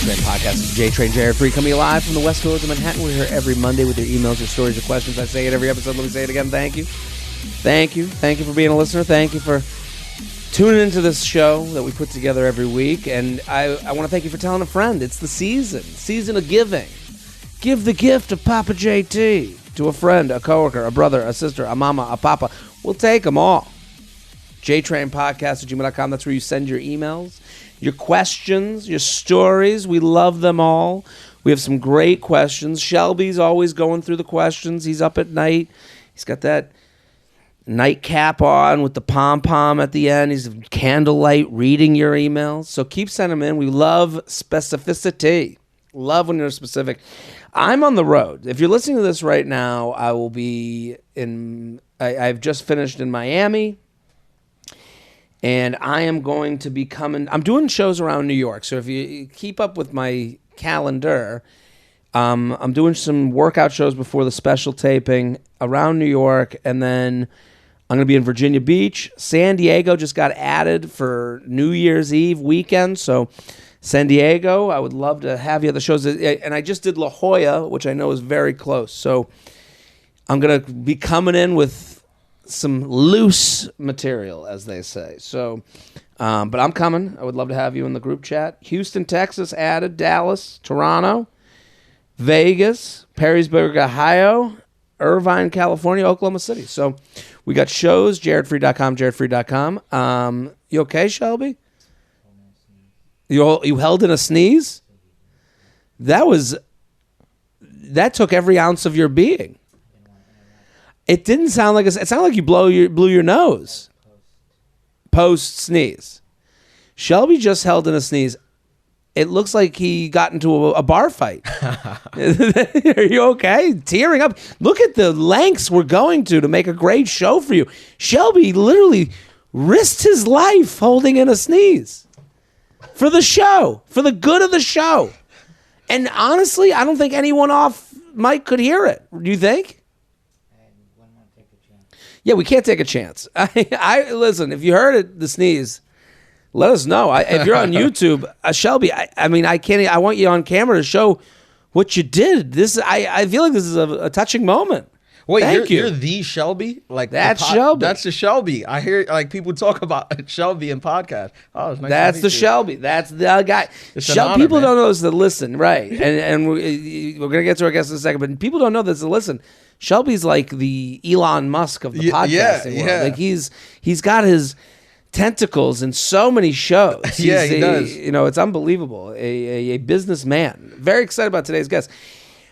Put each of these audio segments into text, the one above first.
JTrain podcast. It's JTrain, Jared Freid, coming live from the West Coast of Manhattan. We're here every Monday with your emails, your stories, your questions. I say it every episode. Let me say it again. Thank you. Thank you. Thank you for being a listener. Thank you for tuning into this show that we put together every week. And I want to thank you for telling a friend. It's the season of giving. Give the gift of Papa JT to a friend, a coworker, a brother, a sister, a mama, a papa. We'll take them all. JTrain podcast at gmail.com. That's where you send your emails, your questions, your stories. We love them all. We have some great questions. Shelby's always going through the questions. He's up at night. He's got that nightcap on with the pom-pom at the end. He's candlelight reading your emails. So keep sending them in. We love specificity. Love when you're specific. I'm on the road. If you're listening to this right now, I will be in... I've just finished in Miami. And I am going to be coming... I'm doing shows around New York. So if you keep up with my calendar, I'm doing some workout shows before the special taping around New York. And then I'm going to be in Virginia Beach. San Diego just got added for New Year's Eve weekend. So San Diego, I would love to have you at the shows. And I just did La Jolla, which I know is very close. So I'm going to be coming in with some loose material, as they say. So, but I'm coming. I would love to have you in the group chat. Houston, Texas added, Dallas, Toronto, Vegas, Perrysburg, Ohio, Irvine, California, Oklahoma City. So we got shows, jaredfreid.com, jaredfreid.com. You okay, Shelby? You held in a sneeze? That took every ounce of your being. It didn't sound like it sounded like you blew your nose. Post sneeze. Shelby just held in a sneeze. It looks like he got into a bar fight. Are you okay? Tearing up. Look at the lengths we're going to make a great show for you. Shelby literally risked his life holding in a sneeze for the show, for the good of the show. And honestly, I don't think anyone off mic could hear it. Do you think? Yeah, we can't take a chance. I listen, if you heard it, the sneeze, let us know. If you're on YouTube, Shelby, I want you on camera to show what you did. I feel like this is a touching moment. Wait, you're the Shelby? Like that's Shelby. That's the Shelby. I hear like people talk about Shelby in podcasts. Oh, it's nice. That's the Shelby. That's the guy. People don't know this to listen, right? And we're gonna get to our guest in a second, but people don't know this to listen. Shelby's like the Elon Musk of the podcasting world. Like he's got his tentacles in so many shows. He does. It's unbelievable. A businessman. Very excited about today's guest.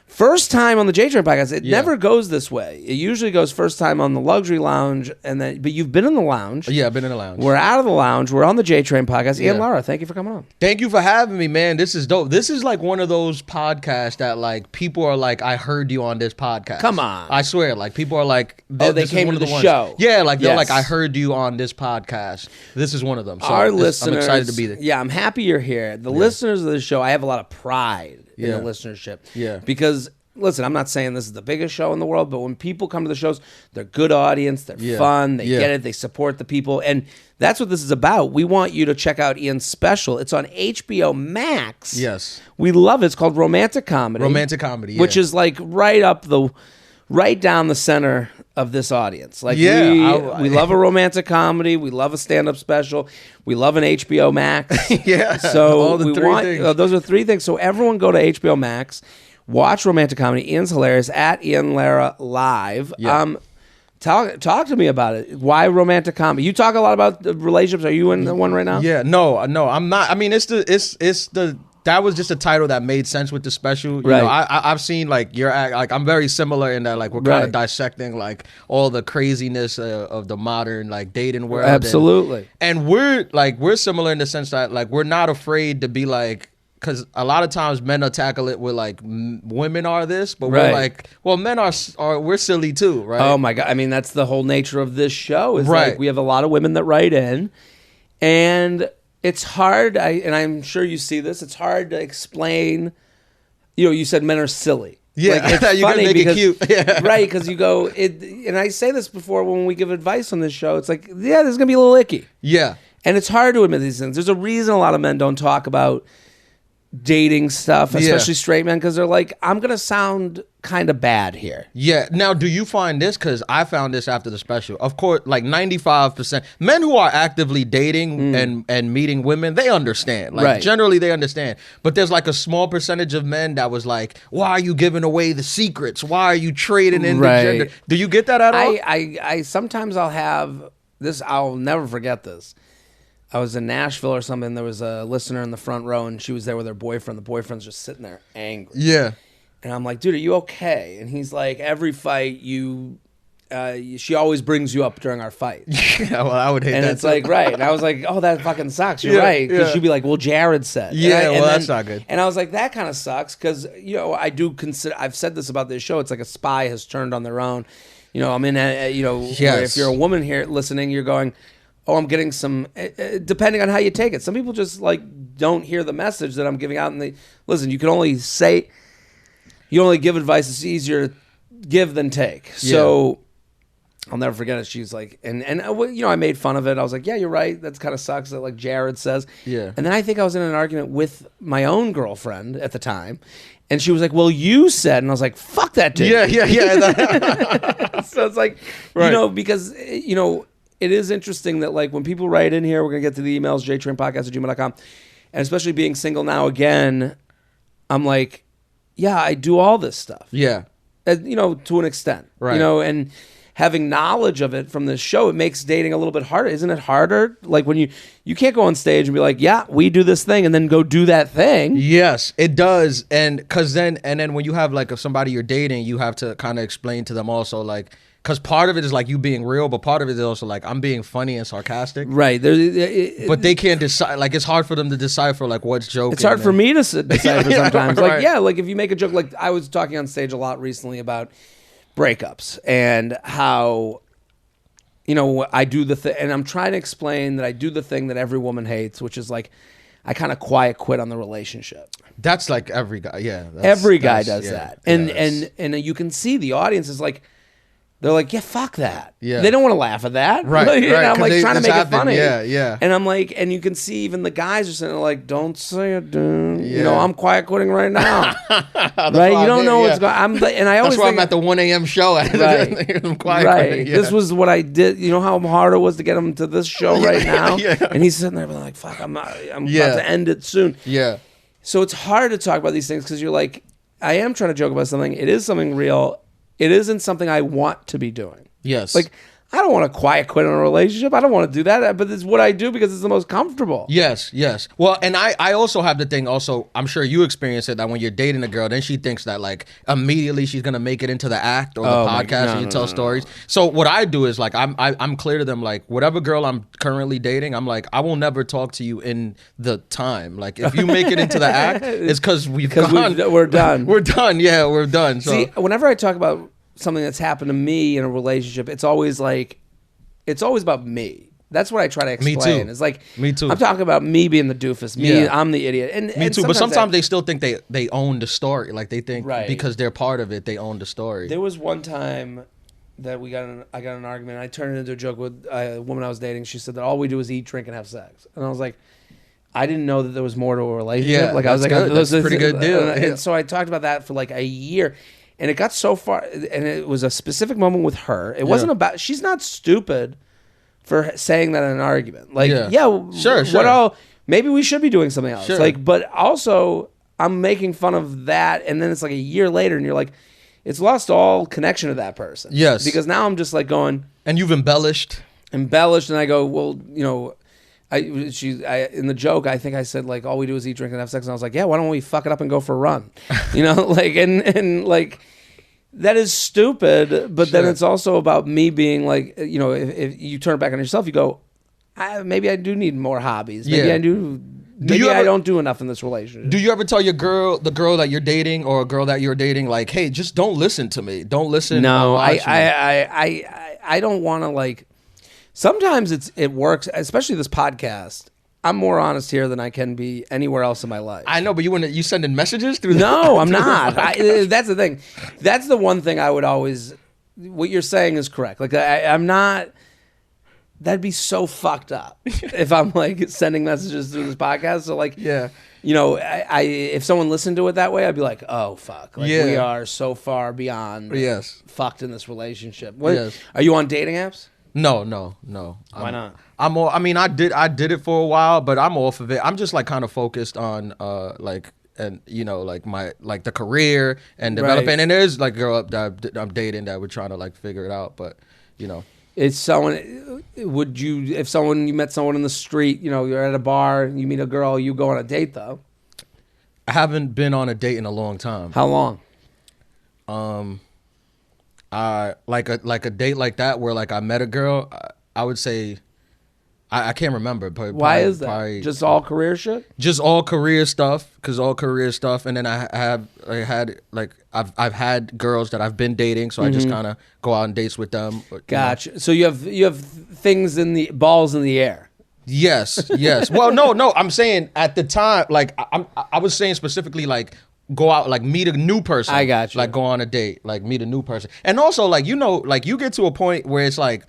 First time on the JTrain podcast. It never goes this way. It usually goes first time on the luxury lounge, but you've been in the lounge. Yeah, I've been in the lounge. We're out of the lounge. We're on the JTrain podcast. Ian, Lara, thank you for coming on. Thank you for having me, man. This is dope. This is like one of those podcasts that like people are like, I heard you on this podcast. Come on. I swear, like people are like, they came to the show. Yeah, like they're like, I heard you on this podcast. This is one of them. So our listeners, I'm excited to be there. Yeah, I'm happy you're here. The listeners of the show, I have a lot of pride in the listenership. Yeah. Because listen, I'm not saying this is the biggest show in the world, but when people come to the shows, they're good audience, they're fun, they get it, they support the people, and that's what this is about. We want you to check out Ian's special. It's on HBO Max. Yes. We love it. It's called Romantic Comedy. Romantic Comedy, which is like right down the center of this audience. Like we love a romantic comedy, we love a stand-up special, we love an HBO Max. So all the three things. Those are three things. So everyone go to HBO Max. Watch romantic comedy. Ian's hilarious at Ian Lara Live. Yeah. Talk to me about it. Why romantic comedy? You talk a lot about the relationships. Are you in the one right now? Yeah. No, I'm not. I mean, that was just a title that made sense with the special. You know, I've seen like I'm very similar in that like we're kind of dissecting like all the craziness of the modern like dating world. Absolutely. And we're similar in the sense that like we're not afraid to be like. Because a lot of times men will tackle it with like women are this, but we're like, well, men are we're silly too, right? Oh my God! I mean, that's the whole nature of this show. Is like we have a lot of women that write in, and it's hard. And I'm sure you see this. It's hard to explain. You said men are silly. Yeah, like, it's you funny make because, it cute. Yeah. Right? Because you go, and I say this before when we give advice on this show. It's like, this is gonna be a little icky. Yeah, and it's hard to admit these things. There's a reason a lot of men don't talk about dating stuff, especially straight men, because they're like, I'm gonna sound kind of bad here. Yeah. Now, do you find this? Because I found this after the special. Of course, like 95% men who are actively dating and meeting women, they understand. Like generally, they understand. But there's like a small percentage of men that was like, "Why are you giving away the secrets? Why are you trading in the gender?" Do you get that at all? I sometimes I'll have this. I'll never forget this. I was in Nashville or something. There was a listener in the front row, and she was there with her boyfriend. The boyfriend's just sitting there angry. Yeah. And I'm like, dude, are you okay? And he's like, every fight she always brings you up during our fight. Yeah, well, I would hate that. And it's like, right. And I was like, oh, that fucking sucks. You're right. Because she'd be like, well, Jared said. Yeah, that's not good. And I was like, that kind of sucks because, I do consider, I've said this about this show. It's like a spy has turned on their own. I'm in, where if you're a woman here listening, you're going, oh, I'm getting some, depending on how you take it. Some people just like don't hear the message that I'm giving out. And listen, you only give advice. It's easier to give than take. So I'll never forget it. She's like, and I made fun of it. I was like, yeah, you're right. That kind of sucks that like Jared says. Yeah. And then I think I was in an argument with my own girlfriend at the time. And she was like, well, you said, and I was like, fuck that dude. Yeah. So it's like, because, it is interesting that like when people write in here, we're going to get to the emails, JTrainPodcast@gmail.com. And especially being single now again, I'm like, yeah, I do all this stuff. Yeah. To an extent. Right. And having knowledge of it from this show, it makes dating a little bit harder. Isn't it harder? Like when you can't go on stage and be like, yeah, we do this thing and then go do that thing. Yes, it does. And then when you have like somebody you're dating, you have to kind of explain to them also like, because part of it is like you being real, but part of it is also like I'm being funny and sarcastic. Right. But they can't decide. Like it's hard for them to decipher like what's joking. It's hard for me to decipher sometimes. Like, like if you make a joke, like I was talking on stage a lot recently about breakups and how, I do the thing, and I'm trying to explain that I do the thing that every woman hates, which is like, I kind of quiet quit on the relationship. That's like every guy. Yeah. Every guy does that. And you can see the audience is like, they're like, yeah, fuck that. Yeah. They don't want to laugh at that. Right. And I'm like trying to make it funny. Yeah. And I'm like, and you can see even the guys are sitting there like, don't say it, dude. Yeah. I'm quiet quitting right now. Right? You don't know what's going on. And I always That's why I'm at the 1 a.m. show. Right. I'm quiet quitting. Yeah. This was what I did. You know how hard it was to get him to this show right now? Yeah. And he's sitting there being like, fuck, I'm about to end it soon. Yeah. So it's hard to talk about these things because you're like, I am trying to joke about something. It is something real. It isn't something I want to be doing. Yes. Like, I don't want to quiet quit on a relationship. I don't want to do that, but it's what I do because it's the most comfortable. Yes. Well, and I also have the thing also, I'm sure you experience it, that when you're dating a girl, then she thinks that like immediately she's going to make it into the act or the podcast and you tell stories. So what I do is like, I'm clear to them, like whatever girl I'm currently dating, I'm like, I will never talk to you in the time. Like if you make it into the act, it's because we're done. We're done. Yeah, we're done. So. See, whenever I talk about something that's happened to me in a relationship, it's always about me. That's what I try to explain. Me too. It's like, me too. I'm talking about me being the doofus. I'm the idiot. And me too. But sometimes they still think they own the story. Like they think because they're part of it, they own the story. There was one time that I got an argument. And I turned it into a joke with a woman I was dating. She said that all we do is eat, drink, and have sex. And I was like, I didn't know that there was more to a relationship. Yeah, like I was like, that's a pretty good deal. And so I talked about that for like a year. And it got so far, and it was a specific moment with her. It wasn't about, she's not stupid for saying that in an argument. Like, sure. What all, maybe we should be doing something else. Sure. Like, but also, I'm making fun of that, and then it's like a year later, and you're like, it's lost all connection to that person. Yes. Because now I'm just like going. And you've embellished, and I go, well, in the joke, I think I said like all we do is eat, drink, and have sex, and I was like, yeah, why don't we fuck it up and go for a run? Like and like that is stupid, but then it's also about me being like, if you turn it back on yourself, you go, maybe I do need more hobbies. Maybe I do. Maybe I don't do enough in this relationship. Do you ever tell the girl that you're dating or a girl that you're dating, like, hey, just don't listen to me. Don't listen. No, I don't want to like. Sometimes it works, especially this podcast. I'm more honest here than I can be anywhere else in my life. I know, but you sending messages through? No, I'm not. That's the thing. That's the one thing I would always. What you're saying is correct. Like I'm not. That'd be so fucked up if I'm like sending messages through this podcast. So like, you know, if someone listened to it that way, I'd be like, oh fuck, like Yeah. we are so far beyond Yes. fucked in this relationship. What, Yes. Are you on dating apps? No. Why not? I'm all, I mean, I did it for a while, but I'm off of it. I'm just like kind of focused on like, and you know, like my like the career and developing. Right. And there's like a girl that I'm dating that we're trying to like figure it out, but you know. It's someone. Would you, if you met someone in the street, you know, you're at a bar, you meet a girl, you go on a date though? I haven't been on a date in a long time. How long? Like a date like that where like I met a girl, I would say I can't remember. But Why is that? Just all career shit? Just all career stuff, and then I've had girls that I've been dating, so I just kind of go out on dates with them. Gotcha. So you have things in the balls in the air. Yes. Well, no. I'm saying at the time, like I was saying specifically, like go out, like meet a new person. I got you. Like go on a date, like meet a new person, and also like you know, like you get to a point where it's like.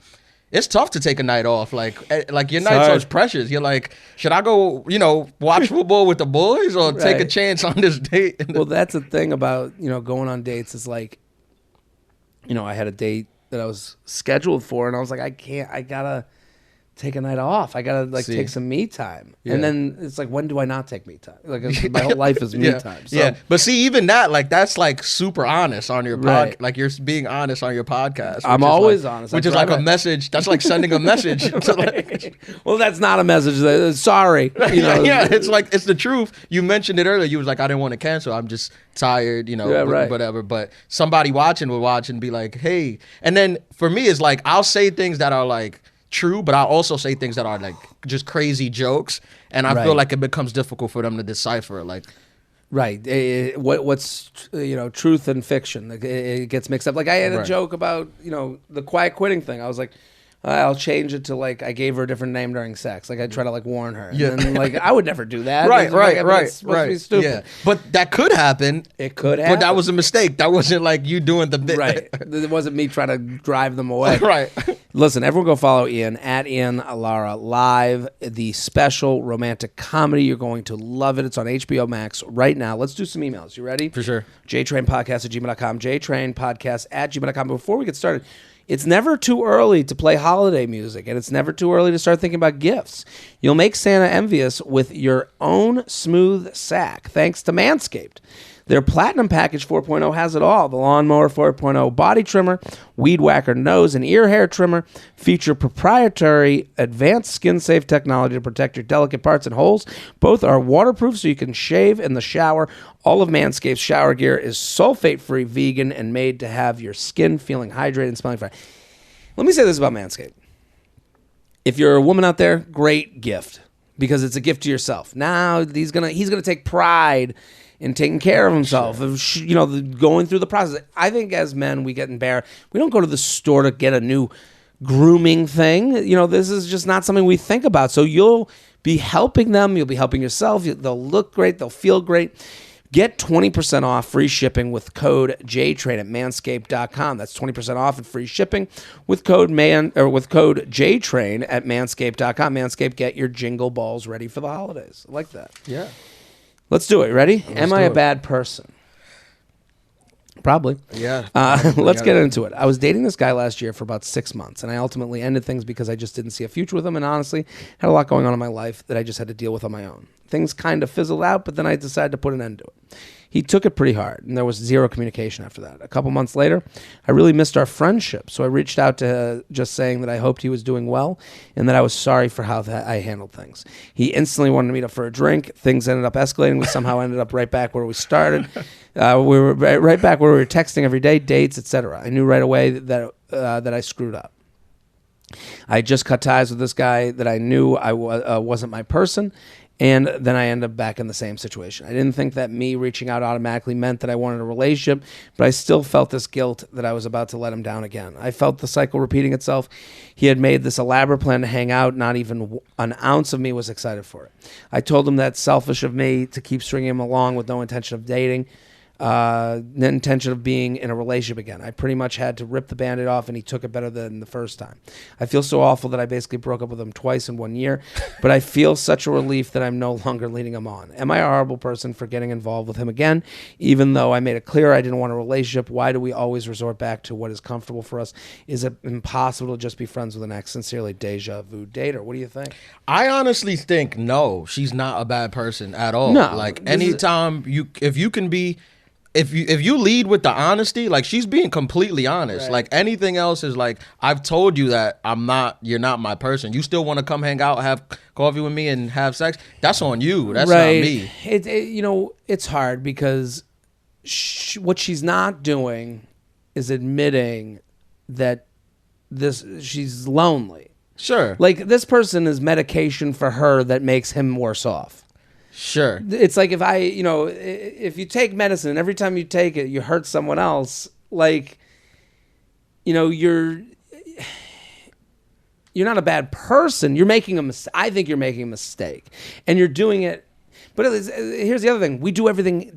It's tough to take a night off. Like your night's so precious. You're like, should I go, you know, watch football with the boys or take a chance on this date? Well, that's the thing about, you know, going on dates is like, you know, I had a date that I was scheduled for and I was like, I gotta take a night off. I gotta like take some me time. Yeah. And then it's like, when do I not take me time? Like my whole life is me time. So. Yeah. But see, even that, like that's like super honest on your podcast. Like you're being honest on your podcast. I'm always honest. Which is like a message. That's like sending a message. Well, that's not a message. Sorry. You know. Yeah. It's like, it's the truth. You mentioned it earlier. You was like, I didn't want to cancel. I'm just tired, you know, whatever. But somebody watching will watch and be like, hey. And then for me, it's like, I'll say things that are like, true, but I also say things that are like just crazy jokes, and I feel like it becomes difficult for them to decipher. Like, what's you know, truth and fiction? It gets mixed up. Like I had a joke about, you know, the quiet quitting thing. I was like, I'll change it to like I gave her a different name during sex. Like I try to like warn her. And then, like I would never do that. Right. It's supposed to be stupid. Yeah. But that could happen. It could happen. But that was a mistake. That wasn't like you doing the bit. Right. It wasn't me trying to drive them away. Right. Listen, everyone go follow Ian at Ian Lara Live, the special romantic comedy. You're going to love it. It's on HBO Max right now. Let's do some emails. You ready? For sure. JTrainPodcast@gmail.com. JTrainPodcast@gmail.com. Before we get started, it's never too early to play holiday music, and it's never too early to start thinking about gifts. You'll make Santa envious with your own smooth sack, thanks to Manscaped. Their Platinum Package 4.0 has it all. The Lawnmower 4.0 body trimmer, Weed Whacker nose and ear hair trimmer feature proprietary advanced skin-safe technology to protect your delicate parts and holes. Both are waterproof so you can shave in the shower. All of Manscaped's shower gear is sulfate-free, vegan, and made to have your skin feeling hydrated and smelling fine. Let me say this about Manscaped. If you're a woman out there, great gift, because it's a gift to yourself. Now he's gonna take pride in taking care of himself, of, you know, going through the process. I think as men, we get embarrassed. We don't go to the store to get a new grooming thing. You know, this is just not something we think about. So you'll be helping them. You'll be helping yourself. They'll look great. They'll feel great. Get 20% off free shipping with code JTrain at manscaped.com. That's 20% off and free shipping with code JTrain at manscaped.com. Manscaped, get your jingle balls ready for the holidays. I like that. Yeah. Let's do it. Ready? Am I a bad person? Probably. Yeah. Let's get into it. I was dating this guy last year for about 6 months, and I ultimately ended things because I just didn't see a future with him, and honestly, had a lot going on in my life that I just had to deal with on my own. Things kind of fizzled out, but then I decided to put an end to it. He took it pretty hard, and there was zero communication after that. A couple months later, I really missed our friendship, so I reached out to just saying that I hoped he was doing well and that I was sorry for how I handled things. He instantly wanted to meet up for a drink. Things ended up escalating. We somehow ended up right back where we started. We were right back where we were texting every day, dates, etc. I knew right away that I screwed up. I just cut ties with this guy that I knew I wasn't my person. And then I ended up back in the same situation. I didn't think that me reaching out automatically meant that I wanted a relationship, but I still felt this guilt that I was about to let him down again. I felt the cycle repeating itself. He had made this elaborate plan to hang out. Not even an ounce of me was excited for it. I told him that's selfish of me to keep stringing him along with no intention of dating. intention of being in a relationship again. I pretty much had to rip the Band-Aid off, and he took it better than the first time. I feel so awful that I basically broke up with him twice in 1 year, but I feel such a relief that I'm no longer leading him on. Am I a horrible person for getting involved with him again, even though I made it clear I didn't want a relationship? Why do we always resort back to what is comfortable for us? Is it impossible to just be friends with an ex? Sincerely, Deja Vu Dater. What do you think? I honestly think no, she's not a bad person at all. No, like anytime if you lead with the honesty, like she's being completely honest. Right. Like anything else is like, I've told you that you're not my person. You still want to come hang out, have coffee with me and have sex? That's on you. That's right. not me. It's hard because what she's not doing is admitting that she's lonely. Sure. Like this person is medication for her that makes him worse off. Sure. It's like if you take medicine and every time you take it, you hurt someone else, like, you're not a bad person. You're making a mistake. I think you're making a mistake and you're doing it. But here's the other thing. We do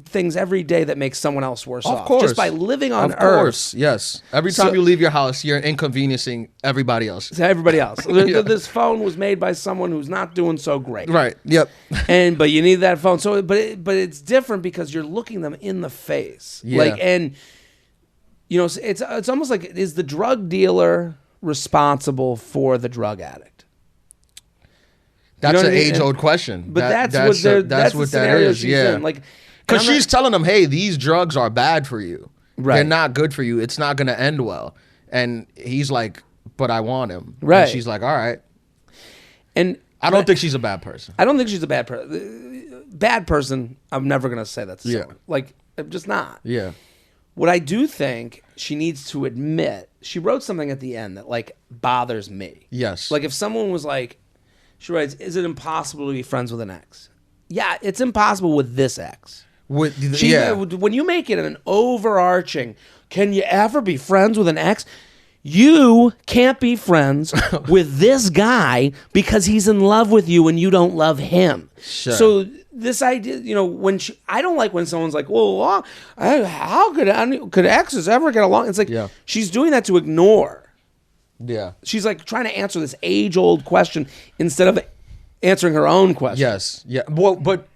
things every day that makes someone else worse off. Of course. Just by living on Earth. Of course, yes. Every time you leave your house, you're inconveniencing everybody else. Everybody else. Yeah. This phone was made by someone who's not doing so great. Right, yep. But you need that phone. So, but it's different because you're looking them in the face. Yeah. It's almost like, is the drug dealer responsible for the drug addict? That's an age-old question. But that's what that is. Yeah, in. Like, because she's telling them, "Hey, these drugs are bad for you. Right. They're not good for you. It's not going to end well." And he's like, "But I want him." Right. And she's like, "All right." And I don't think she's a bad person. I don't think she's a bad person. Bad person. I'm never going to say that to someone. Like, I'm just not. Yeah. What I do think she needs to admit, she wrote something at the end that like bothers me. Yes. Like if someone was like. She writes, is it impossible to be friends with an ex? Yeah, it's impossible with this ex. When you make it an overarching, can you ever be friends with an ex? You can't be friends with this guy because he's in love with you and you don't love him. Sure. So this idea, I don't like when someone's like, well, how could exes ever get along? It's like, she's doing that to ignore. Yeah. She's like trying to answer this age-old question instead of answering her own question. Yes. Yeah. Well, but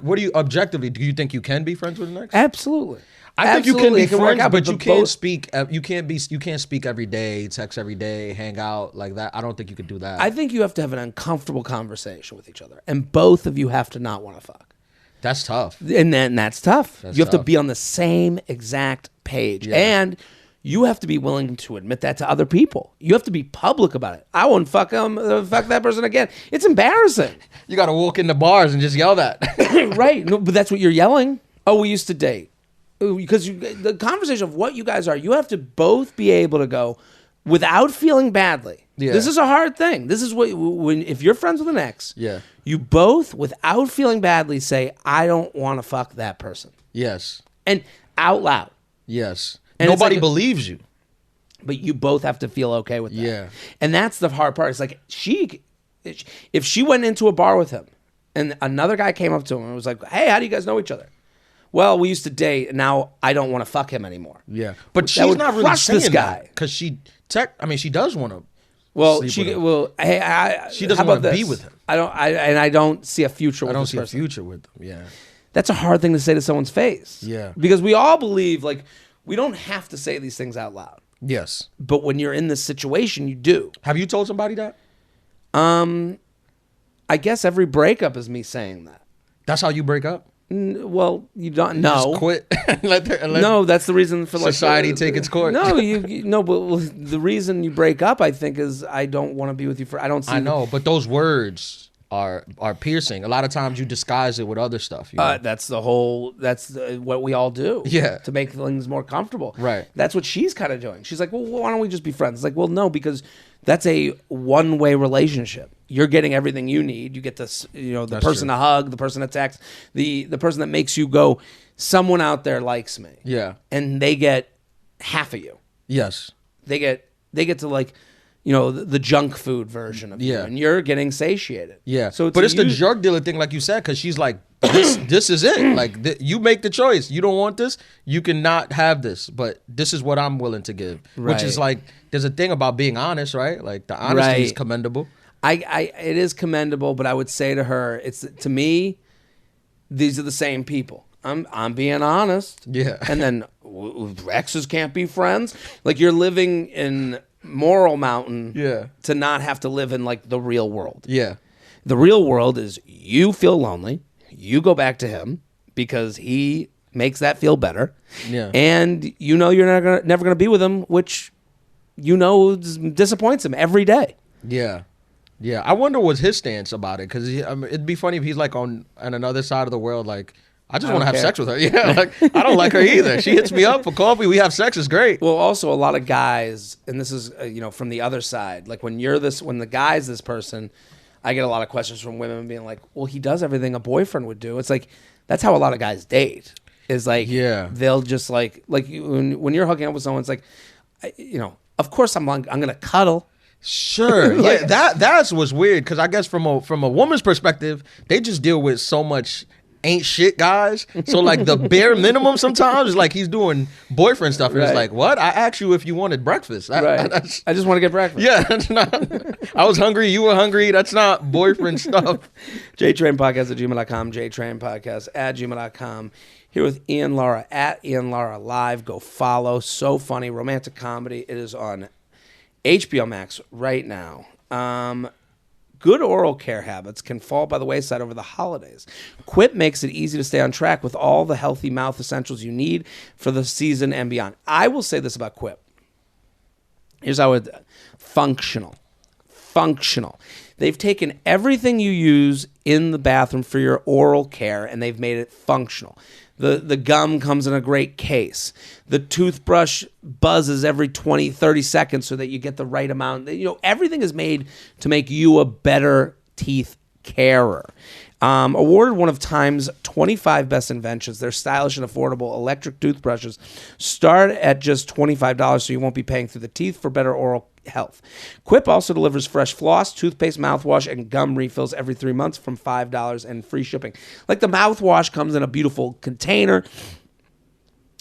what do you objectively, do you think you can be friends with an ex? Absolutely. I think you can be friends, but you can't speak. You can't speak every day, text every day, hang out like that. I don't think you could do that. I think you have to have an uncomfortable conversation with each other, and both of you have to not want to fuck. That's tough. And then that's tough. You have to be on the same exact page, and you have to be willing to admit that to other people. You have to be public about it. I won't fuck that person again. It's embarrassing. You got to walk into bars and just yell that. Right. No, but that's what you're yelling. Oh, we used to date. Because the conversation of what you guys are, you have to both be able to go without feeling badly. Yeah. This is a hard thing. This is if you're friends with an ex, you both, without feeling badly, say, I don't want to fuck that person. Yes. And out loud. Yes. And nobody believes you. But you both have to feel okay with that. Yeah. And that's the hard part. It's like if she went into a bar with him and another guy came up to him and was like, hey, how do you guys know each other? Well, we used to date, and now I don't want to fuck him anymore. Yeah. But she's not really saying this guy. Because she does want to. Well, she doesn't want to be with him. I don't see a future with this person. I don't see a future with him. Yeah. That's a hard thing to say to someone's face. Yeah. Because we all believe, like, we don't have to say these things out loud. Yes. But when you're in this situation, you do. Have you told somebody that? I guess every breakup is me saying that. That's how you break up? Well, you don't. No, just quit. No, that's the reason for society take its course. No, no. But the reason you break up, I think, is I don't want to be with you for. I don't see. I know, but those words are piercing. A lot of times you disguise it with other stuff. You know? That's what we all do. Yeah, to make things more comfortable. Right. That's what she's kind of doing. She's like, well, why don't we just be friends? It's like, well, no, because that's a one-way relationship. You're getting everything you need. You get this, the that's person true. To hug, the person to text, the person that makes you go, someone out there likes me. Yeah. And they get half of you. Yes. They get to like, the junk food version of you. And you're getting satiated. Yeah. But it's the drug dealer thing, like you said, because she's like this is it. Like you make the choice. You don't want this. You cannot have this. But this is what I'm willing to give. Right. Which is like, there's a thing about being honest, right? Like the honesty is commendable. It is commendable, but I would say to her, to me, these are the same people. I'm being honest. Yeah. And then exes can't be friends. Like you're living in Moral Mountain. Yeah. To not have to live in like the real world. Yeah. The real world is you feel lonely. You go back to him because he makes that feel better. Yeah. And you know you're never gonna be with him, which you know disappoints him every day. Yeah. Yeah. I wonder what's his stance about it, because it'd be funny if he's like on another side of the world, like, I just want to have sex with her. Yeah, like I don't like her either. She hits me up for coffee. We have sex. It's great. Well, also a lot of guys, and this is from the other side. Like when the guy's this person, I get a lot of questions from women being like, "Well, he does everything a boyfriend would do." It's like that's how a lot of guys date. Is like they'll just like when you're hooking up with someone, it's like, of course I'm gonna cuddle. Sure. Like, yeah, that's what's weird, because I guess from a woman's perspective, they just deal with so much ain't shit guys. So like the bare minimum sometimes is like he's doing boyfriend stuff, and it's like, what? I asked you if you wanted breakfast. I just want to get breakfast. Yeah, that's not, I was hungry, you were hungry. That's not boyfriend stuff. JTrain Podcast at gmail.com, JTrain Podcast at gmail.com. Here with Ian Lara at Ian Lara Live. Go follow. So funny. Romantic comedy. It is on HBO Max right now. Good oral care habits can fall by the wayside over the holidays. Quip makes it easy to stay on track with all the healthy mouth essentials you need for the season and beyond. I will say this about Quip. Here's how it functional. They've taken everything you use in the bathroom for your oral care and they've made it functional. The gum comes in a great case. The toothbrush buzzes every 20, 30 seconds so that you get the right amount. Everything is made to make you a better teeth carer. Awarded one of Time's 25 best inventions, their stylish and affordable electric toothbrushes start at just $25, so you won't be paying through the teeth for better oral health. Quip also delivers fresh floss, toothpaste, mouthwash, and gum refills every 3 months from $5 and free shipping. Like the mouthwash comes in a beautiful container.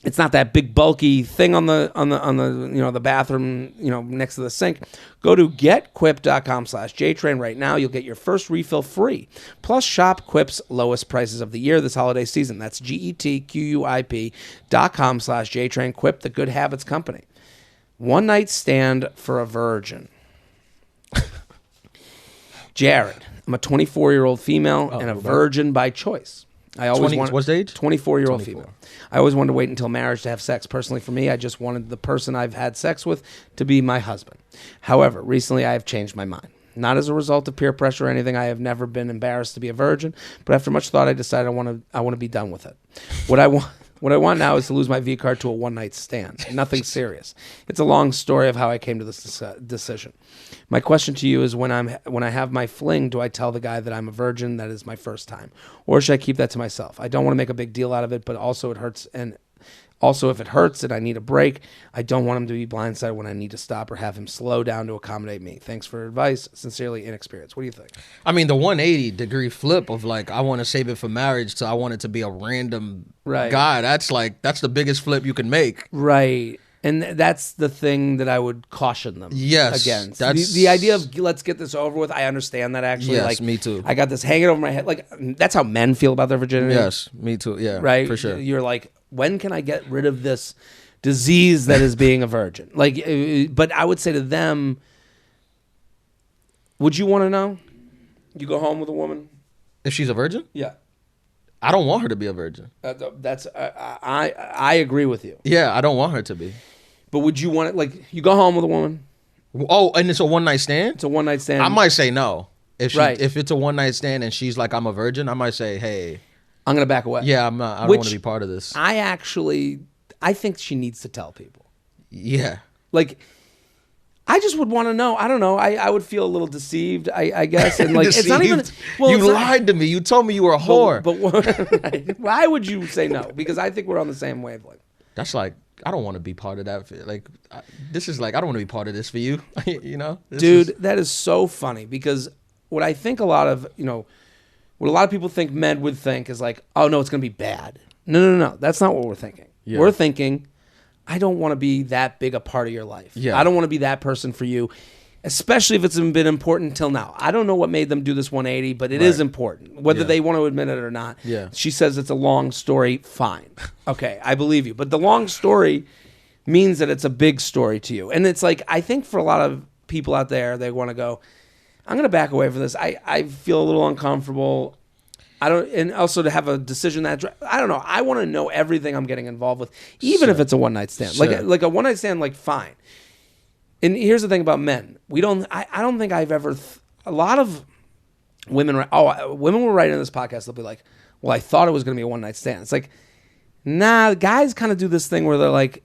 It's not that big bulky thing on the the bathroom next to the sink. Go to getquip.com/JTrain right now. You'll get your first refill free. Plus shop Quip's lowest prices of the year this holiday season. That's GETQUIP.com/JTrain. Quip, the good habits company. One night stand for a virgin. Jared, I'm a 24-year-old female and a virgin by choice. I always wanted, what's the age? 24-year-old female. I always wanted to wait until marriage to have sex. Personally, for me, I just wanted the person I've had sex with to be my husband. However, recently I have changed my mind. Not as a result of peer pressure or anything. I have never been embarrassed to be a virgin, but after much thought, I decided I want to be done with it. What I want now is to lose my V card to a one-night stand. Nothing serious. It's a long story of how I came to this decision. My question to you is: when I have my fling, do I tell the guy that I'm a virgin, that is my first time, or should I keep that to myself? I don't want to make a big deal out of it, but also it hurts, and also if it hurts and I need a break, I don't want him to be blindsided when I need to stop or have him slow down to accommodate me. Thanks for advice. Sincerely, inexperienced. What do you think? I mean, the 180-degree flip of like, I want to save it for marriage to I want it to be a random guy. That's the biggest flip you can make. Right. And that's the thing that I would caution them against. That's the idea of let's get this over with. I understand that actually. Yes, like, me too. I got this hanging over my head. Like that's how men feel about their virginity. Yes, me too. Yeah, right. For sure. You're like, when can I get rid of this disease that is being a virgin? Like, but I would say to them, would you want to know? You go home with a woman if she's a virgin? Yeah. I don't want her to be a virgin. That's I agree with you. Yeah, I don't want her to be. But would you want it? Like, you go home with a woman. Oh, and it's a one-night stand? It's a one-night stand. I might say no. If it's a one-night stand and she's like, I'm a virgin, I might say, hey, I'm gonna back away. Yeah, I'm not. I don't want to be part of this. I think she needs to tell people. Yeah. Like, I just would want to know. I don't know. I would feel a little deceived, I guess. And like, it's not even. Well, you lied to me. You told me you were a whore. But why would you say no? Because I think we're on the same wavelength. That's like, I don't want to be part of that. Like, this is like, I don't want to be part of this for you. Dude, that is so funny because what I think a lot of what a lot of people think men would think is like, oh no, it's going to be bad. No. That's not what we're thinking. Yeah. We're thinking, I don't want to be that big a part of your life. Yeah. I don't want to be that person for you, especially if it's been important until now. I don't know what made them do this 180, but it is important, whether they want to admit it or not. Yeah. She says it's a long story. Fine. Okay, I believe you. But the long story means that it's a big story to you. And it's like, I think for a lot of people out there, they want to go, I'm going to back away from this. I feel a little uncomfortable. And also to have a decision that, I don't know. I want to know everything I'm getting involved with, even if it's a one night stand. Sure. Like a one night stand, like fine. And here's the thing about men. I don't think I've ever, a lot of women will write in this podcast, they'll be like, well, I thought it was going to be a one night stand. It's like, nah, guys kind of do this thing where they're like,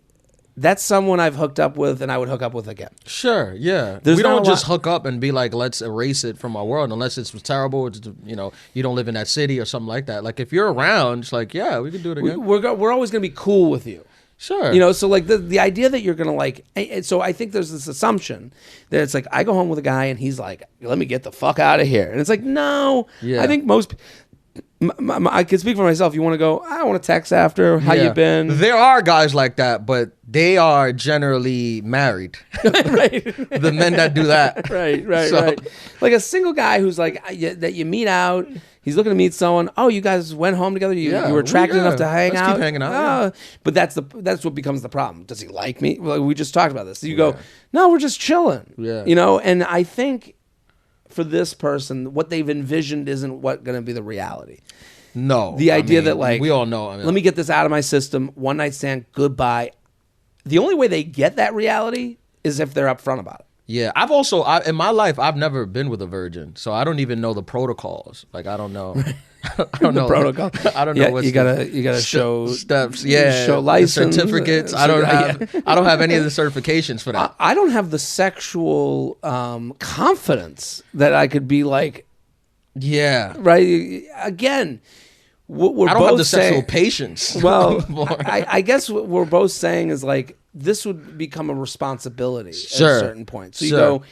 that's someone I've hooked up with and I would hook up with again. Sure, yeah. We don't just hook up and be like, let's erase it from our world unless it's terrible. It's, you don't live in that city or something like that. Like if you're around, it's like, yeah, we can do it again. We're always going to be cool with you. Sure. So like the idea that you're going to like, so I think there's this assumption that it's like, I go home with a guy and he's like, let me get the fuck out of here. And it's like, no, I think most I can speak for myself. You want to go, I want to text after, how you been? There are guys like that, but they are generally married. Right. The men that do that. Right. Like a single guy who's like, that you meet out, he's looking to meet someone. Oh, you guys went home together? You were attracted enough to hang out? Keep hanging out. But that's what becomes the problem. Does he like me? Well, we just talked about this. You go, no, we're just chilling. Yeah. And I think for this person, what they've envisioned isn't what going to be the reality. No. The idea that like, we all know. Let me get this out of my system. One night stand, goodbye. The only way they get that reality is if they're upfront about it. Yeah. In my life, I've never been with a virgin. So I don't even know the protocols. Like, I don't know. I don't know the protocol. I don't know what you gotta show steps. Yeah, show license, certificates. I don't have any of the certifications for that. I don't have the sexual confidence that I could be like, right. Again, I don't have the sexual patience. Well, I guess what we're both saying is like this would become a responsibility at a certain point. So you go,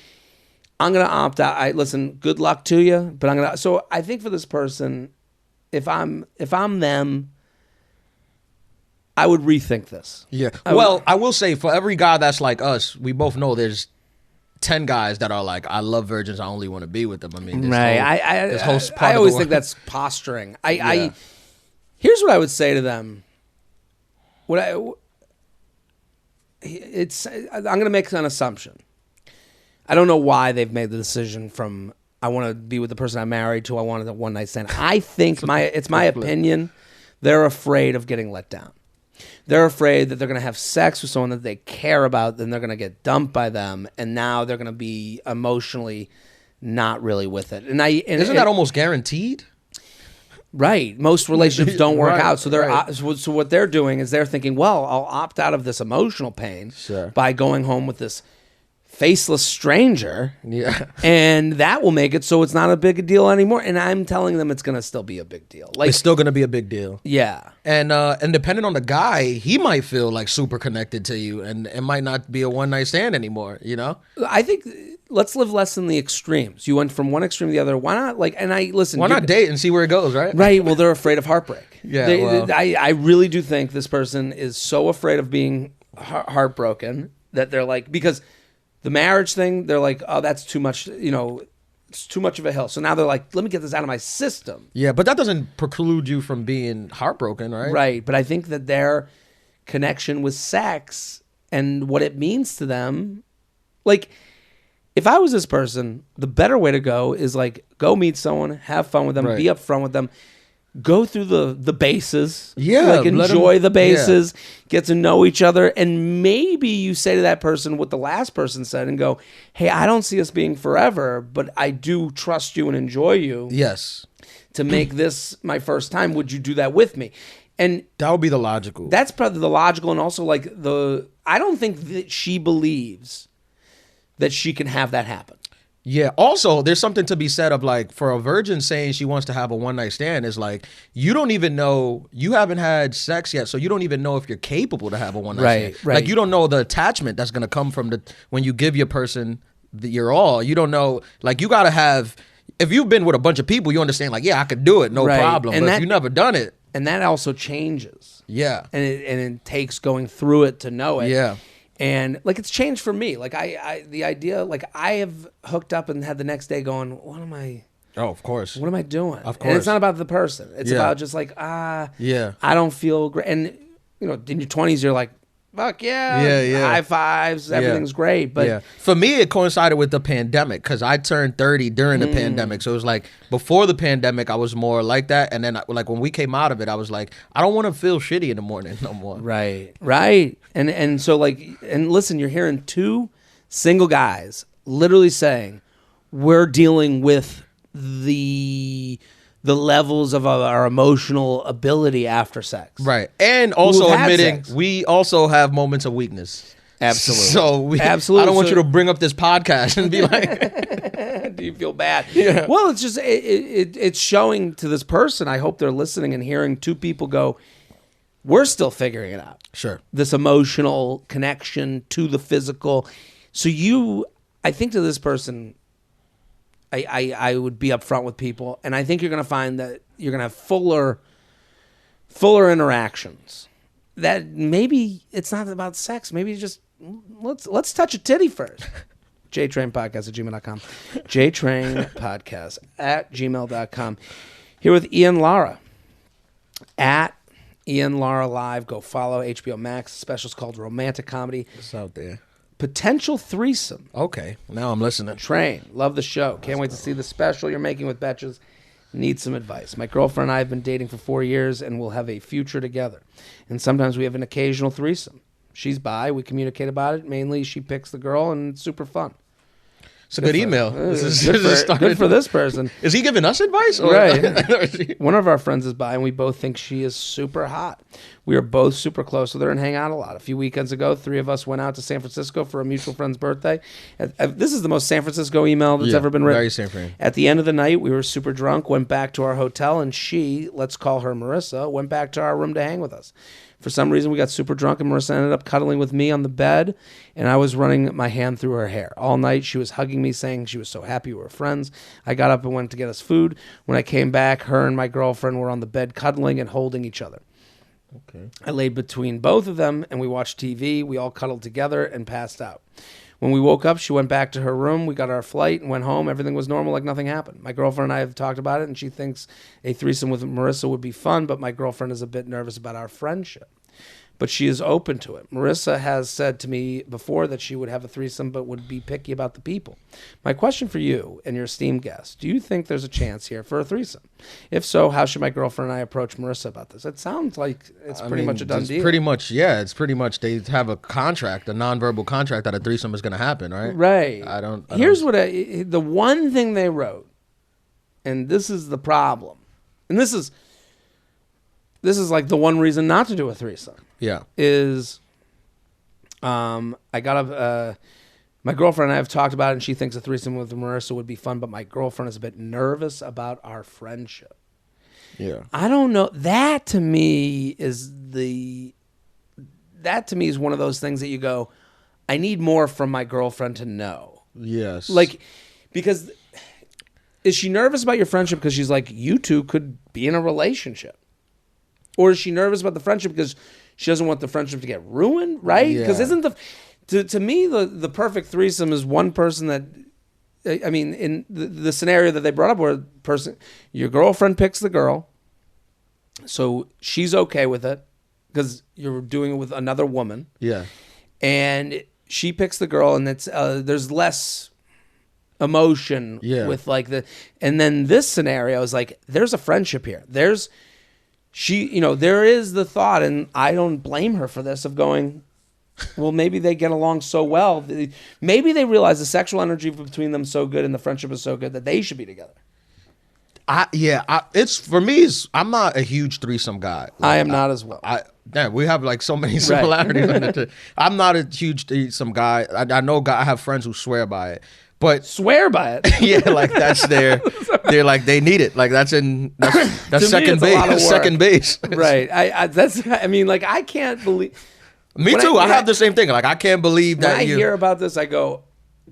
I'm gonna opt out. Listen, good luck to you, but I'm gonna. So I think for this person, if I'm them, I would rethink this. Yeah. I will say for every guy that's like us, we both know there's 10 guys that are like, I love virgins. I only want to be with them. I mean, right. I always think that's posturing. Here's what I would say to them. I'm going to make an assumption. I don't know why they've made the decision from I want to be with the person I'm married to I wanted a one night stand. I think it's my opinion. They're afraid of getting let down. They're afraid that they're going to have sex with someone that they care about, then they're going to get dumped by them, and now they're going to be emotionally not really with it. Isn't that almost guaranteed? Right. Most relationships don't work out. So so what they're doing is they're thinking, well, I'll opt out of this emotional pain by going home with this faceless stranger, and that will make it so it's not a big deal anymore. And I'm telling them it's going to still be a big deal. Like it's still going to be a big deal. Yeah. And depending on the guy, he might feel like super connected to you, and it might not be a one night stand anymore. I think let's live less in the extremes. You went from one extreme to the other. Why not? Why not date and see where it goes? Right. Right. Well, they're afraid of heartbreak. Yeah. I really do think this person is so afraid of being heartbroken that they're like, because the marriage thing, they're like, oh, that's too much, it's too much of a hill. So now they're like, let me get this out of my system. Yeah, but that doesn't preclude you from being heartbroken, right? Right, but I think that their connection with sex and what it means to them, like, if I was this person, the better way to go is like, go meet someone, have fun with them, be upfront with them, go through the bases, like enjoy the bases, get to know each other, and maybe you say to that person what the last person said and go, hey, I don't see us being forever, but I do trust you and enjoy you. Yes. To make this my first time, would you do that with me? And that would be the logical. That's probably the logical, and also like I don't think that she believes that she can have that happen. Yeah. Also, there's something to be said of like, for a virgin saying she wants to have a one night stand is like, you don't even know, you haven't had sex yet, so you don't even know if you're capable to have a one night stand. Right. Like, you don't know the attachment that's going to come from when you give your person your all. You don't know, like, you got to have, if you've been with a bunch of people, you understand like, yeah, I could do it, no problem. But if you've never done it. And that also changes. Yeah. And it takes going through it to know it. Yeah. And like it's changed for me. Like the idea, like I have hooked up and had the next day going, what am I? Oh, of course. What am I doing? Of course. And it's not about the person. It's about just like, I don't feel great. And in your 20s, you're like, fuck yeah, high fives, everything's great. But for me, it coincided with the pandemic because I turned 30 during the pandemic. So it was like before the pandemic, I was more like that. And then like when we came out of it, I was like, I don't want to feel shitty in the morning no more. Right. And so like, and listen, you're hearing two single guys literally saying, we're dealing with the levels of our emotional ability after sex. Right. And also admitting we also have moments of weakness. Absolutely. So absolutely. I don't want you to bring up this podcast and be like, do you feel bad? Yeah. Well, it's just, it's showing to this person. I hope they're listening and hearing two people go, we're still figuring it out. Sure. This emotional connection to the physical. So I think to this person, I would be upfront with people, and I think you're going to find that you're going to have fuller interactions. That maybe it's not about sex. Maybe just let's touch a titty first. JTrain podcast at gmail.com. JTrain podcast at gmail.com. Here with Ian Lara at Ian Lara Live. Go follow HBO Max. The special's called Romantic Comedy. It's out there. Potential threesome. Okay, now I'm listening. Train. Love the show. Can't wait to see the special you're making with Betches. Need some advice. My girlfriend and I have been dating for 4 years and we'll have a future together. And sometimes we have an occasional threesome. She's bi. We communicate about it. Mainly she picks the girl and it's super fun. It's a good email. Good for this person. Is he giving us advice? Right. One of our friends is bi, and we both think she is super hot. We are both super close with her and hang out a lot. A few weekends ago, 3 of us went out to San Francisco for a mutual friend's birthday. This is the most San Francisco email that's ever been written. Very San Fran. At the end of the night, we were super drunk, went back to our hotel, and she, let's call her Marissa, went back to our room to hang with us. For some reason, we got super drunk, and Marissa ended up cuddling with me on the bed, and I was running my hand through her hair. All night, she was hugging me, saying she was so happy we were friends. I got up and went to get us food. When I came back, her and my girlfriend were on the bed cuddling and holding each other. Okay. I laid between both of them, and we watched TV. We all cuddled together and passed out. When we woke up, she went back to her room. We got our flight and went home. Everything was normal, like nothing happened. My girlfriend and I have talked about it, and she thinks a threesome with Marissa would be fun, but my girlfriend is a bit nervous about our friendship. But she is open to it. Marissa has said to me before that she would have a threesome but would be picky about the people. My question for you and your esteemed guest, do you think there's a chance here for a threesome? If so, how should my girlfriend and I approach Marissa about this? It sounds like it's pretty much a done deal. Pretty much, yeah. It's pretty much they have a contract, a nonverbal contract that a threesome is going to happen, right? Right. Here's the one thing they wrote, and this is the problem, and this is like the one reason not to do a threesome. Yeah. Is my girlfriend and I have talked about it, and she thinks a threesome with Marissa would be fun, but my girlfriend is a bit nervous about our friendship. Yeah. I don't know. That to me is one of those things that you go, I need more from my girlfriend to know. Yes. Like, because is she nervous about your friendship because she's like, you two could be in a relationship? Or is she nervous about the friendship because she doesn't want the friendship to get ruined, right? Because isn't to me the perfect threesome is one person that, I mean, in the scenario that they brought up where your girlfriend picks the girl, so she's okay with it because you're doing it with another woman. Yeah. And she picks the girl, and it's there's less emotion with like and then this scenario is like there's a friendship here. There is the thought, and I don't blame her for this, of going, well, maybe they get along so well. Maybe they realize the sexual energy between them so good and the friendship is so good that they should be together. For me, I'm not a huge threesome guy. Like, I am not as well. We have like so many similarities in it. I'm not a huge threesome guy. I know I have friends who swear by it. But swear by it. Yeah, like that's they're like they need it. Like that's second base. Second base. Right. I can't believe. Me too. I have the same thing. Like I can't believe that. When I hear about this, I go,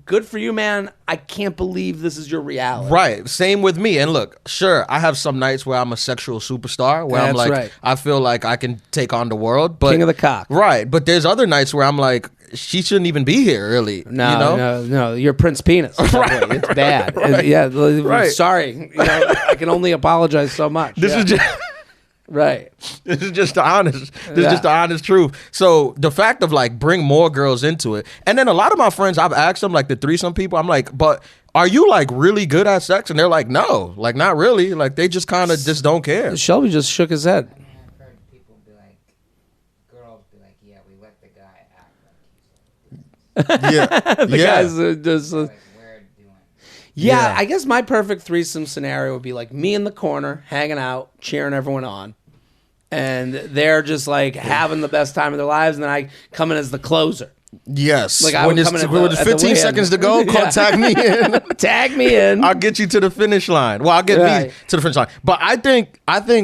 good for you, man. I can't believe this is your reality. Right. Same with me. And look, sure, I have some nights where I'm a sexual superstar, where I'm like, right. I feel like I can take on the world. But, King of the cock. Right. But there's other nights where I'm like, she shouldn't even be here, really. No, you know? no. You're Prince Penis. Right, it's bad. Right. Yeah. Sorry. I can only apologize so much. This is just... Right. This is just the honest. This is just the honest truth. So the fact of like bring more girls into it, and then a lot of my friends, I've asked them like the threesome people, I'm like, but are you like really good at sex? And they're like, no, like not really. Like they just kind of just don't care. Shelby just shook his head. I've heard people be like, girls be like, yeah, we let the guy act like he's Yeah, the guys just. like we're doing. Yeah, I guess my perfect threesome scenario would be like me in the corner, hanging out, cheering everyone on. And they're just like having the best time of their lives, and then I come in as the closer. Yes. Like when there's 15 seconds to go, contact me in. Tag me in. I'll get you to the finish line. Well, I'll get me to the finish line. But I think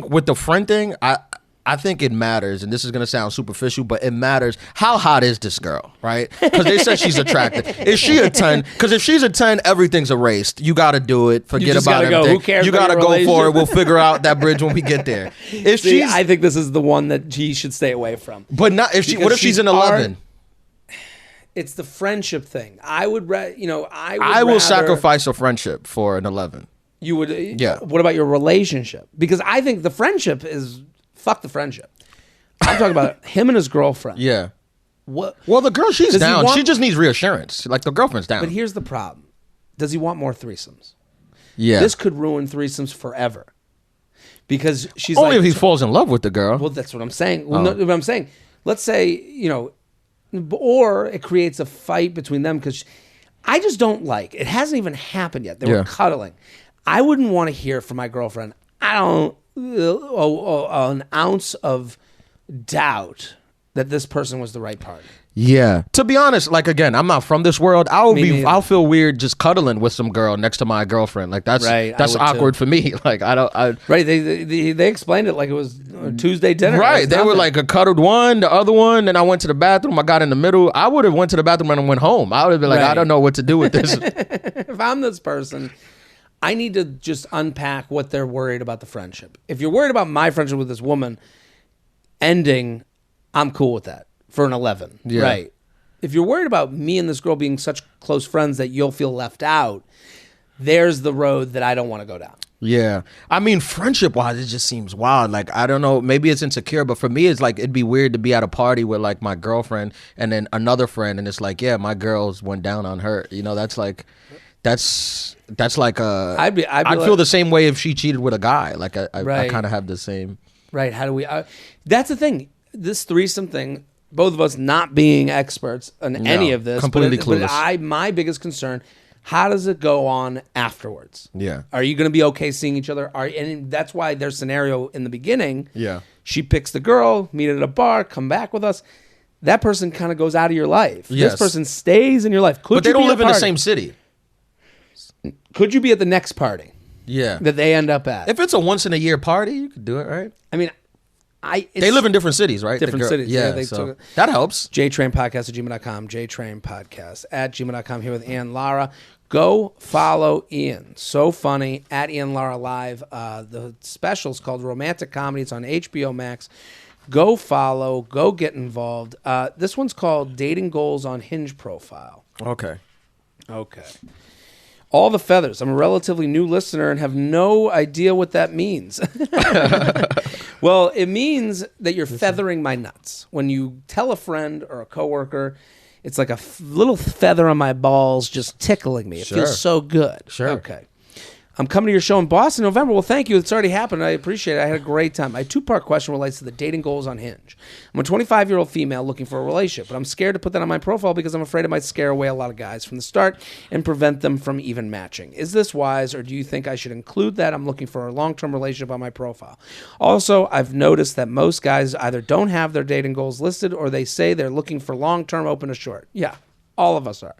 with the friend thing, I think it matters, and this is going to sound superficial, but it matters. How hot is this girl, right? Because they said she's attractive. Is she a 10? Because if she's a 10, everything's erased. You got to do it. Forget about everything. Who cares? You got to go for it. We'll figure out that bridge when we get there. I think this is the one that he should stay away from. But not if she. What if she's an 11? It's the friendship thing. I would will sacrifice a friendship for an 11. You would? Yeah. What about your relationship? Because I think the friendship is... Fuck the friendship. I'm talking about him and his girlfriend. Yeah. What? Well, the girl, she's down. She just needs reassurance. Like, the girlfriend's down. But here's the problem. Does he want more threesomes? Yeah. This could ruin threesomes forever. Because she's only if he falls in love with the girl. Well, that's what I'm saying. Well, no, what I'm saying, let's say, or it creates a fight between them because I just don't like, it hasn't even happened yet. They were cuddling. I wouldn't want to hear from my girlfriend, I don't... an ounce of doubt that this person was the right party. Yeah. To be honest, like again, I'm not from this world. I'll feel weird just cuddling with some girl next to my girlfriend. Like that's awkward for me. Like Right. They explained it like it was Tuesday dinner. Right. They were like a cuddled one, the other one, then I went to the bathroom, I got in the middle. I would have went to the bathroom and went home. I would have been like, I don't know what to do with this. If I'm this person, I need to just unpack what they're worried about the friendship. If you're worried about my friendship with this woman ending, I'm cool with that for an 11. Yeah. Right. If you're worried about me and this girl being such close friends that you'll feel left out, there's the road that I don't want to go down. Yeah. I mean, friendship-wise, it just seems wild. Like, I don't know, maybe it's insecure, but for me, it's like, it'd be weird to be at a party with, like, my girlfriend and then another friend, and it's like, yeah, my girls went down on her. That's like... That's like I'd feel the same way if she cheated with a guy. Like I kind of have the same. Right. How do we? That's the thing. This threesome thing. Both of us not being experts on any of this. Completely clueless. But my biggest concern. How does it go on afterwards? Yeah. Are you going to be okay seeing each other? And that's why their scenario in the beginning. Yeah. She picks the girl, meet at a bar, come back with us. That person kind of goes out of your life. Yes. This person stays in your life. But they don't live in the same city. Could you be at the next party? Yeah. That they end up at? If it's a once in a year party, you could do it, right? I mean, they live in different cities, right? Different cities. Yeah, that helps. JTrainPodcast@gmail.com. JTrainPodcast@gmail.com. Here with Ian Lara. Go follow Ian. So funny. At Ian Lara Live. The special's called Romantic Comedy. It's on HBO Max. Go follow. Go get involved. This one's called Dating Goals on Hinge Profile. Okay. All the feathers. I'm a relatively new listener and have no idea what that means. Well, it means that you're feathering my nuts. When you tell a friend or a coworker, it's like a little feather on my balls just tickling me. It feels so good. Sure. Okay. I'm coming to your show in Boston in November. Well, thank you. It's already happened. I appreciate it. I had a great time. My two-part question relates to the dating goals on Hinge. I'm a 25-year-old female looking for a relationship, but I'm scared to put that on my profile because I'm afraid it might scare away a lot of guys from the start and prevent them from even matching. Is this wise, or do you think I should include that I'm looking for a long-term relationship on my profile? Also, I've noticed that most guys either don't have their dating goals listed or they say they're looking for long-term, open to short. Yeah, all of us are.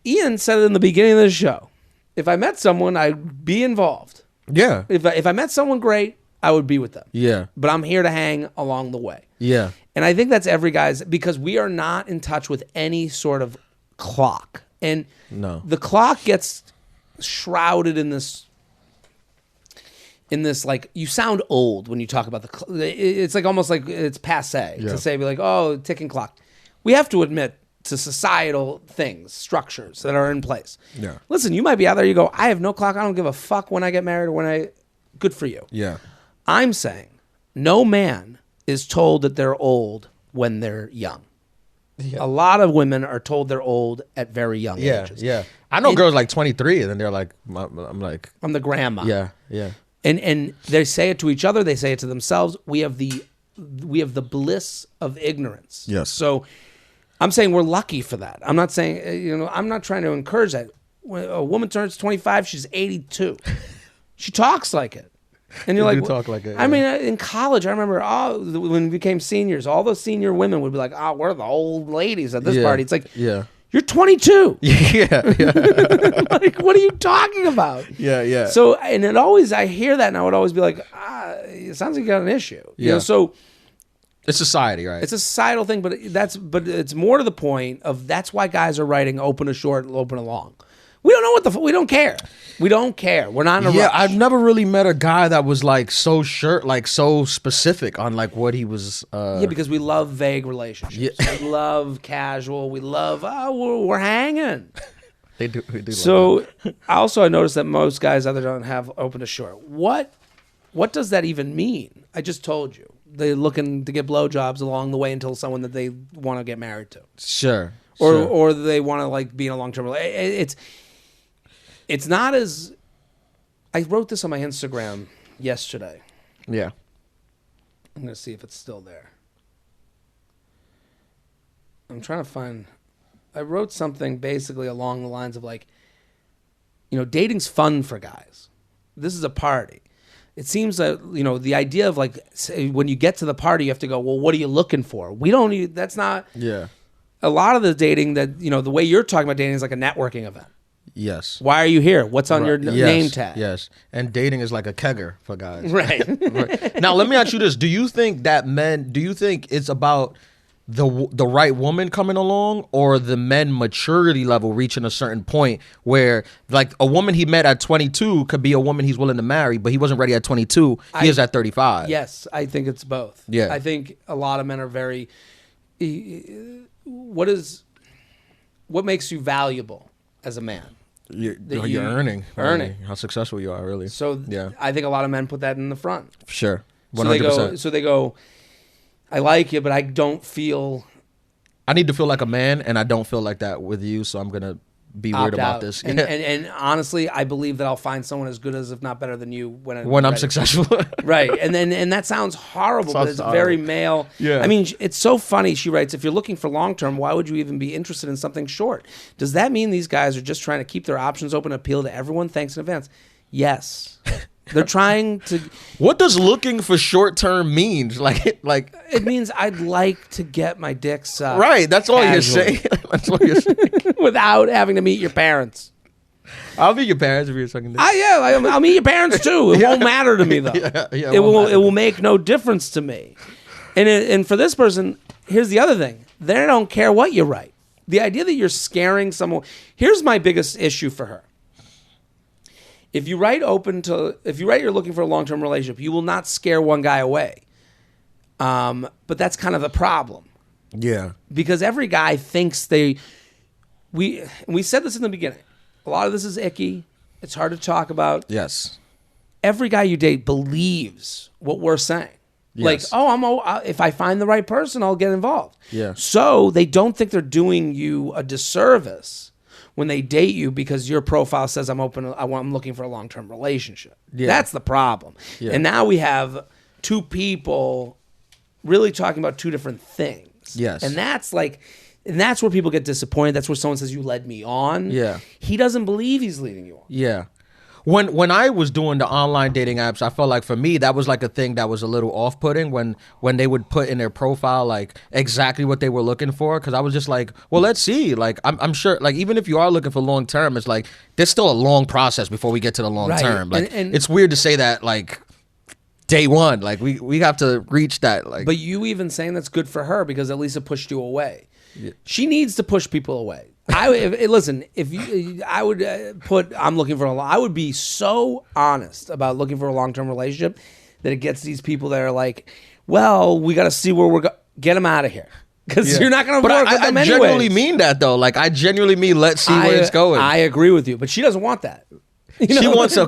Ian said it in the beginning of the show. If I met someone, I'd be involved. Yeah. If I met someone great, I would be with them. Yeah. But I'm here to hang along the way. Yeah. And I think that's every guy's, because we are not in touch with any sort of clock. And the clock gets shrouded in this like, you sound old when you talk about it's like almost like it's passe to say, be like, oh, ticking clock. We have to admit to societal things, structures that are in place. Yeah. Listen, you might be out there, you go, I have no clock, I don't give a fuck when I get married or good for you. Yeah. I'm saying no man is told that they're old when they're young. Yeah. A lot of women are told they're old at very young ages. Yeah. I know girls like 23 and then they're like, I'm the grandma. Yeah. Yeah. And they say it to each other. They say it to themselves. We have the bliss of ignorance. Yes. So I'm saying we're lucky for that. I'm not saying, I'm not trying to encourage that. When a woman turns 25, she's 82. She talks like it. And you're like, talk like it, I mean, in college, I remember when we became seniors, all those senior women would be like, we're the old ladies at this party. It's like, you're 22. Yeah. Like, what are you talking about? Yeah. So, and I hear that and I would always be like, it sounds like you got an issue. Yeah. So it's society, right? It's a societal thing, but it's more to the point of that's why guys are writing open to short, open to long. We don't know we don't care. We don't care. We're not in a rush. Yeah, I've never really met a guy that was like so so specific on like what he was. Yeah, because we love vague relationships. Yeah. We love casual. We love, we're hanging. They do. So I noticed that most guys either don't have open to short. What does that even mean? I just told you. They're looking to get blowjobs along the way until someone that they want to get married to. Sure. Or they want to like be in a long-term relationship. It's not as... I wrote this on my Instagram yesterday. Yeah. I'm going to see if it's still there. I'm trying to find... I wrote something basically along the lines of like, dating's fun for guys. This is a party. It seems that, the idea of like, when you get to the party, you have to go, well, what are you looking for? That's not... Yeah. A lot of the dating that, the way you're talking about dating is like a networking event. Yes. Why are you here? What's on your name tag? Yes. And dating is like a kegger for guys. Right. Right. Now, let me ask you this. Do you think it's about the right woman coming along or the men maturity level reaching a certain point where like a woman he met at 22 could be a woman he's willing to marry, but he wasn't ready at 22. He is at 35. Yes, I think it's both. Yeah. I think a lot of men are very... What makes you valuable as a man? You're earning. How successful you are, really. So yeah. I think a lot of men put that in the front. Sure. 100%. So they go, I like you, but I don't feel... I need to feel like a man, and I don't feel like that with you, so I'm going to be weird about this. And honestly, I believe that I'll find someone as good as, if not better than you, when I'm successful. Right. And that sounds horrible, but it's very male. Yeah. I mean, it's so funny. She writes, if you're looking for long-term, why would you even be interested in something short? Does that mean these guys are just trying to keep their options open, appeal to everyone? Thanks in advance. Yes. They're trying to... What does looking for short-term mean? Like it means I'd like to get my dick sucked. Right. That's all you're saying. That's all you're saying. Without having to meet your parents. I'll meet your parents if you're sucking dick. I'll meet your parents too. It won't matter to me though. It will make no difference to me. And for this person, here's the other thing. They don't care what you write. The idea that you're scaring someone... Here's my biggest issue for her. If you write you're looking for a long-term relationship, you will not scare one guy away. But that's kind of the problem. Yeah. Because every guy thinks we said this in the beginning. A lot of this is icky. It's hard to talk about. Yes. Every guy you date believes what we're saying. Yes. Like, if I find the right person, I'll get involved. Yeah. So they don't think they're doing you a disservice when they date you because your profile says I'm looking for a long-term relationship. Yeah. That's the problem. Yeah. And now we have two people really talking about two different things. Yes. And that's where people get disappointed. That's where someone says, you led me on. Yeah. He doesn't believe he's leading you on. Yeah. When I was doing the online dating apps, I felt like for me that was like a thing that was a little off-putting when they would put in their profile like exactly what they were looking for, because I was just like, well, let's see. Like I'm sure, like even if you are looking for long term, it's like there's still a long process before we get to the long term. Like and it's weird to say that like day one, like we have to reach that. Like, but you even saying that's good for her because at least it pushed you away. Yeah. She needs to push people away. Listen, if you, I would I'm looking for I would be so honest about looking for a long-term relationship that it gets these people that are like, well, we got to see where we're get them out of here. Because you're not going to work with them anyway. I genuinely mean that, though. Like, I genuinely mean let's see where it's going. I agree with you, but she doesn't want that. She wants a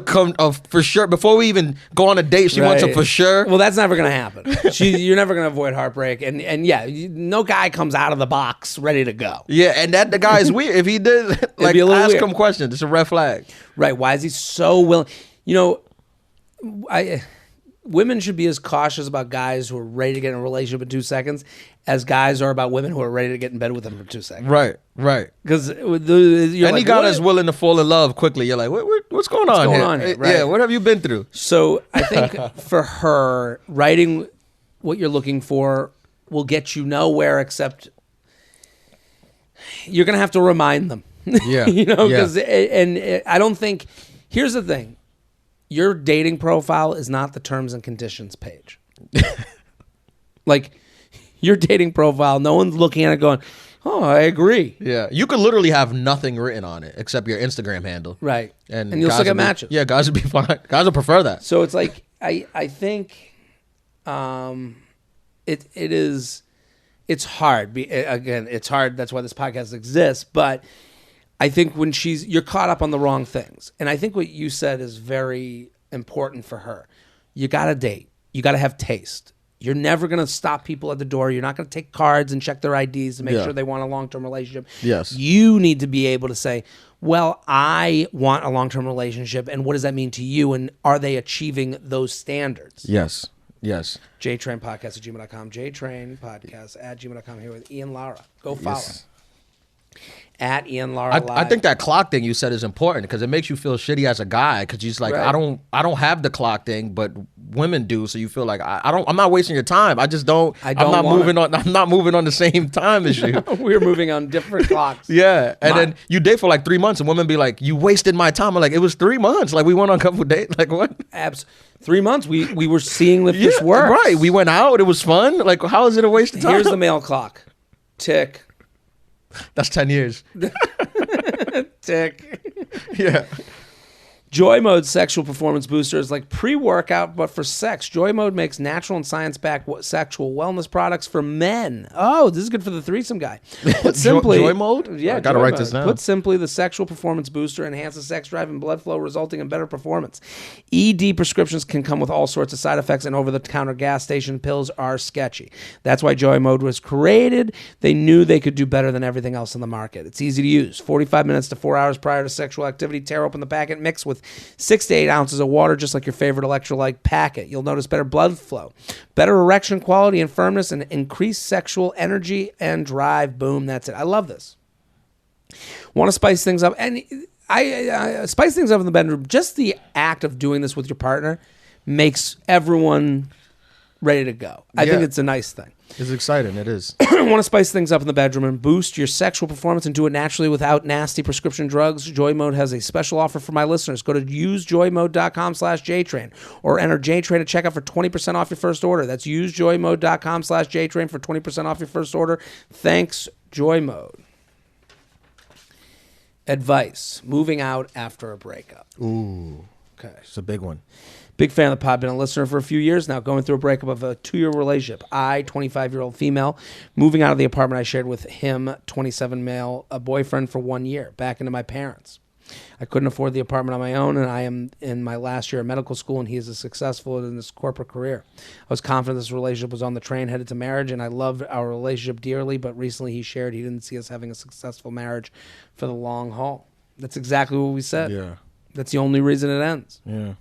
for sure. Before we even go on a date, she wants a for sure. Well, that's never going to happen. You're never going to avoid heartbreak. And yeah, no guy comes out of the box ready to go. Yeah, and the guy is weird. If he did, like, ask him questions. It's a red flag. Right. Why is he so willing? You know, women should be as cautious about guys who are ready to get in a relationship in 2 seconds as guys are about women who are ready to get in bed with them for 2 seconds. Right. Because any guy that's willing to fall in love quickly, you're like, what's going on here? Right. Yeah, what have you been through? So I think for her, writing what you're looking for will get you nowhere except you're going to have to remind them. Yeah. Because I don't think, here's the thing. Your dating profile is not the terms and conditions page. Like, your dating profile, no one's looking at it going, oh, I agree. Yeah. You could literally have nothing written on it except your Instagram handle. Right. And you'll still get matches. Yeah, guys would be fine. Guys would prefer that. So it's like, I think it's hard. Again, it's hard. That's why this podcast exists. But I think when you're caught up on the wrong things. And I think what you said is very important for her. You got to date. You got to have taste. You're never going to stop people at the door. You're not going to take cards and check their IDs to make sure they want a long-term relationship. Yes. You need to be able to say, well, I want a long-term relationship, and what does that mean to you, and are they achieving those standards? Yes. JTrain podcast at gmail.com. JTrain podcast at gmail.com here with Ian Lara. Go follow him. At Ian Lara Live. I think that clock thing you said is important because it makes you feel shitty as a guy because you're just like, right. I don't have the clock thing, but women do, so you feel like I'm not wasting your time. I'm not moving on the same time as you. We're moving on different clocks. Yeah. And then you date for like 3 months and women be like, you wasted my time. I'm like, it was 3 months. Like, we went on a couple dates. Like, what? 3 months. We were seeing if this works. Right. We went out. It was fun. Like, how is it a waste of time? Here's the male clock. Tick. That's 10 years. Tick. Yeah. Joy Mode sexual performance booster is like pre-workout, but for sex. Joy Mode makes natural and science-backed sexual wellness products for men. Oh, this is good for the threesome guy. Put simply, Joy Mode? Yeah, I gotta write this down. Put simply, the sexual performance booster enhances sex drive and blood flow, resulting in better performance. ED prescriptions can come with all sorts of side effects, and over-the-counter gas station pills are sketchy. That's why Joy Mode was created. They knew they could do better than everything else in the market. It's easy to use. 45 minutes to 4 hours prior to sexual activity. Tear open the packet, mix with 6 to 8 ounces of water, just like your favorite electrolyte packet. You'll notice better blood flow, better erection quality and firmness, and increased sexual energy and drive. Boom, that's it. I love this. Want to spice things up? And I spice things up in the bedroom. Just the act of doing this with your partner makes everyone ready to go. I think it's a nice thing. It's exciting. It is. Want to spice things up in the bedroom and boost your sexual performance and do it naturally without nasty prescription drugs? Joy Mode has a special offer for my listeners. Go to usejoymode.com/JTrain or enter JTrain at checkout for 20% off your first order. That's usejoymode.com/JTrain for 20% off your first order. Thanks, Joy Mode. Advice: moving out after a breakup. Ooh. Okay. It's a big one. Big fan of the pod. Been a listener for a few years now. Going through a breakup of a 2-year relationship. I, 25-year-old female, moving out of the apartment I shared with him, 27 male, a boyfriend for 1 year, back into my parents. I couldn't afford the apartment on my own, and I am in my last year of medical school, and he is successful in his corporate career. I was confident this relationship was on the train headed to marriage, and I loved our relationship dearly, but recently he shared he didn't see us having a successful marriage for the long haul. That's exactly what we said. Yeah. That's the only reason it ends. Yeah.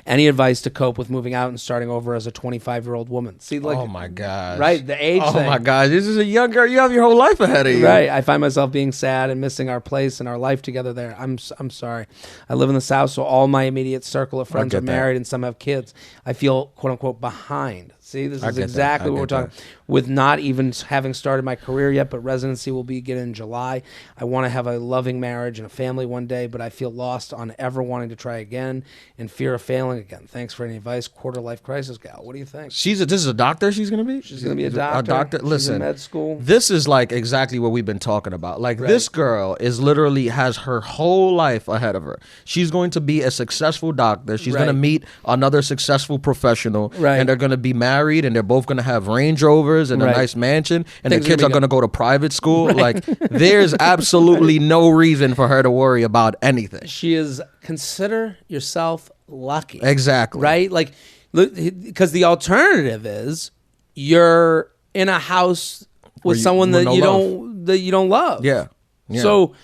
Any advice to cope with moving out and starting over as a 25-year-old woman? See, like, oh my God! Right, the age thing. Oh my God! This is a young girl. You have your whole life ahead of you. Right. I find myself being sad and missing our place and our life together there. I'm sorry. I live in the South, so all my immediate circle of friends are married and some have kids. I feel, quote unquote, behind. See, this is exactly what we're talking about. With not even having started my career yet, but residency will begin in July. I want to have a loving marriage and a family one day, but I feel lost on ever wanting to try again and fear of failing again. Thanks for any advice, quarter life crisis gal. What do you think? This is a doctor she's going to be? She's going to be a doctor. A doctor? She's Listen, in med school. this is like exactly what we've been talking about. Like this girl is literally has her whole life ahead of her. She's going to be a successful doctor. She's going to meet another successful professional, and they're going to be married, and they're both going to have Range Rovers and a nice mansion, and the kids are going to go to private school. Like, there's absolutely no reason for her to worry about anything. She is, consider yourself lucky. Exactly. Right? Like, because the alternative is you're in a house with someone that you don't love. Yeah. So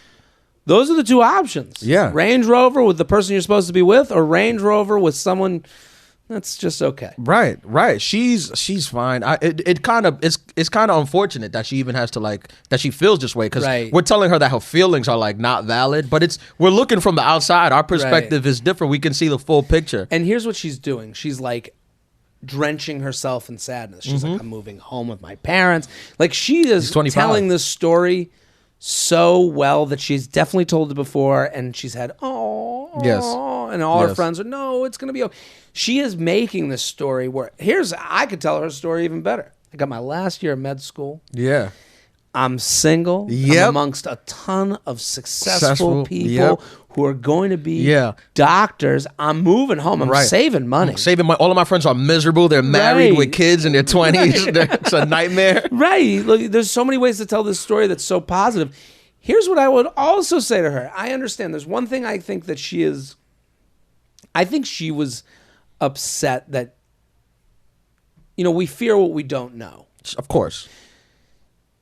those are the two options. Yeah. Range Rover with the person you're supposed to be with, or Range Rover with someone that's just okay. Right. She's fine. It's kind of unfortunate that she even has to that she feels this way, because we're telling her that her feelings are like not valid, but we're looking from the outside. Our perspective is different. We can see the full picture. And here's what she's doing. She's like drenching herself in sadness. She's like, I'm moving home with my parents. Like, she is telling this story so well that she's definitely told it before, and she's had and all her friends are no, it's gonna be okay. She is making this story where I could tell her story even better. I got my last year of med school. Yeah. I'm single. Yep. I'm amongst a ton of successful people who are going to be doctors. I'm moving home. I'm saving money. All of my friends are miserable. They're married with kids in their 20s. It's a nightmare. Right. Look, there's so many ways to tell this story that's so positive. Here's what I would also say to her. I understand. There's one thing I think that she is. I think she was upset that, we fear what we don't know. Of course.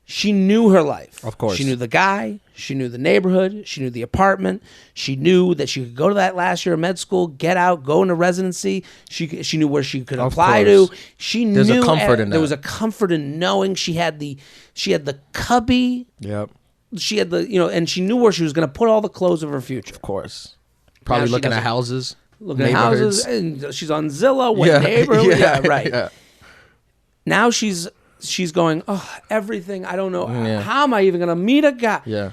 She knew her life. Of course. She knew the guy. She knew the neighborhood. She knew the apartment. She knew that she could go to that last year of med school, get out, go into residency. She knew where she could apply to. She knew. There's a comfort in that. There was a comfort in knowing she had the cubby. Yep. She had and she knew where she was going to put all the clothes of her future. Of course. Probably looking at houses. Looking at houses, and she's on Zillow. What neighborhood? Yeah, right. Yeah. Now she's going, everything. I don't know. How am I even going to meet a guy? Yeah.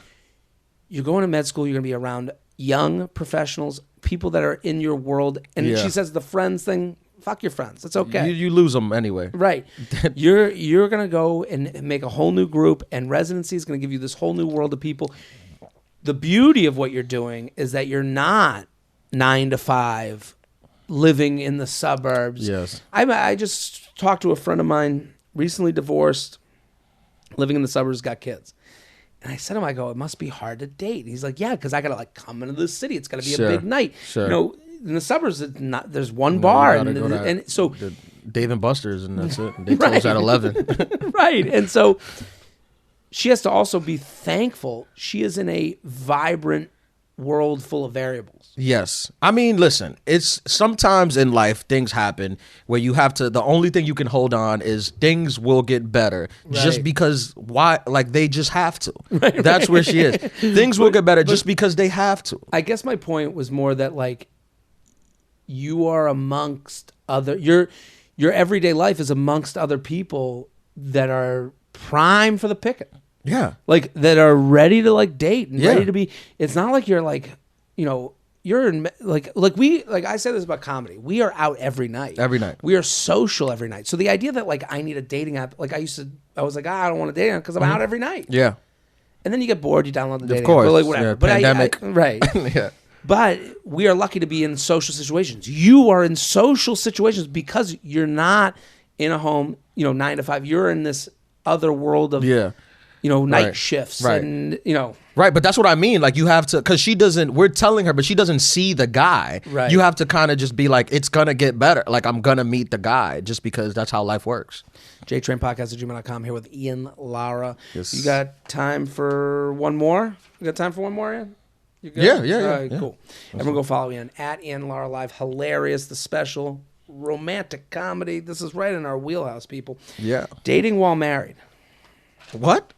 You're going to med school. You're going to be around young professionals, people that are in your world. And she says the friends thing, fuck your friends. It's okay. You lose them anyway. Right. You're going to go and make a whole new group, and residency is going to give you this whole new world of people. The beauty of what you're doing is that you're not 9 to 5 living in the suburbs. Yes. I just talked to a friend of mine, recently divorced, living in the suburbs, got kids. And I said to him, I go, it must be hard to date. And he's like, yeah, because I got to come into the city. It's got to be a big night. Sure. In the suburbs, there's one bar. And so Dave and Buster's, and that's it. They close at 11. Right. And so she has to also be thankful she is in a vibrant world full of variables. Yes. I mean, listen, it's sometimes in life things happen where you have to, the only thing you can hold on is things will get better just because they just have to. That's where she is. Things will get better just because they have to. I guess my point was more that you are amongst other, your everyday life is amongst other people that are prime for the picking. Yeah. That are ready to date and ready to be. It's not like you're you're in I say this about comedy. We are out every night. Every night. We are social every night. So the idea that I need a dating app, I was like, I don't want a dating app because I'm out every night. Yeah. And then you get bored, you download the dating app. Of course. But whatever. Yeah, but pandemic. Right. Yeah. But we are lucky to be in social situations. You are in social situations because you're not in a home, 9 to 5. You're in this other world of night shifts and Right, but that's what I mean. You have to, because we're telling her, but she doesn't see the guy. Right. You have to kind of just be it's going to get better. I'm going to meet the guy just because that's how life works. JTrain Podcast at gmail.com here with Ian, Lara. Yes. You got time for one more? You got time for one more, Ian? You good? Yeah. All right, cool. Everyone go follow Ian at Ian Lara Live. Hilarious, the special, romantic comedy. This is right in our wheelhouse, people. Yeah. Dating while married. What?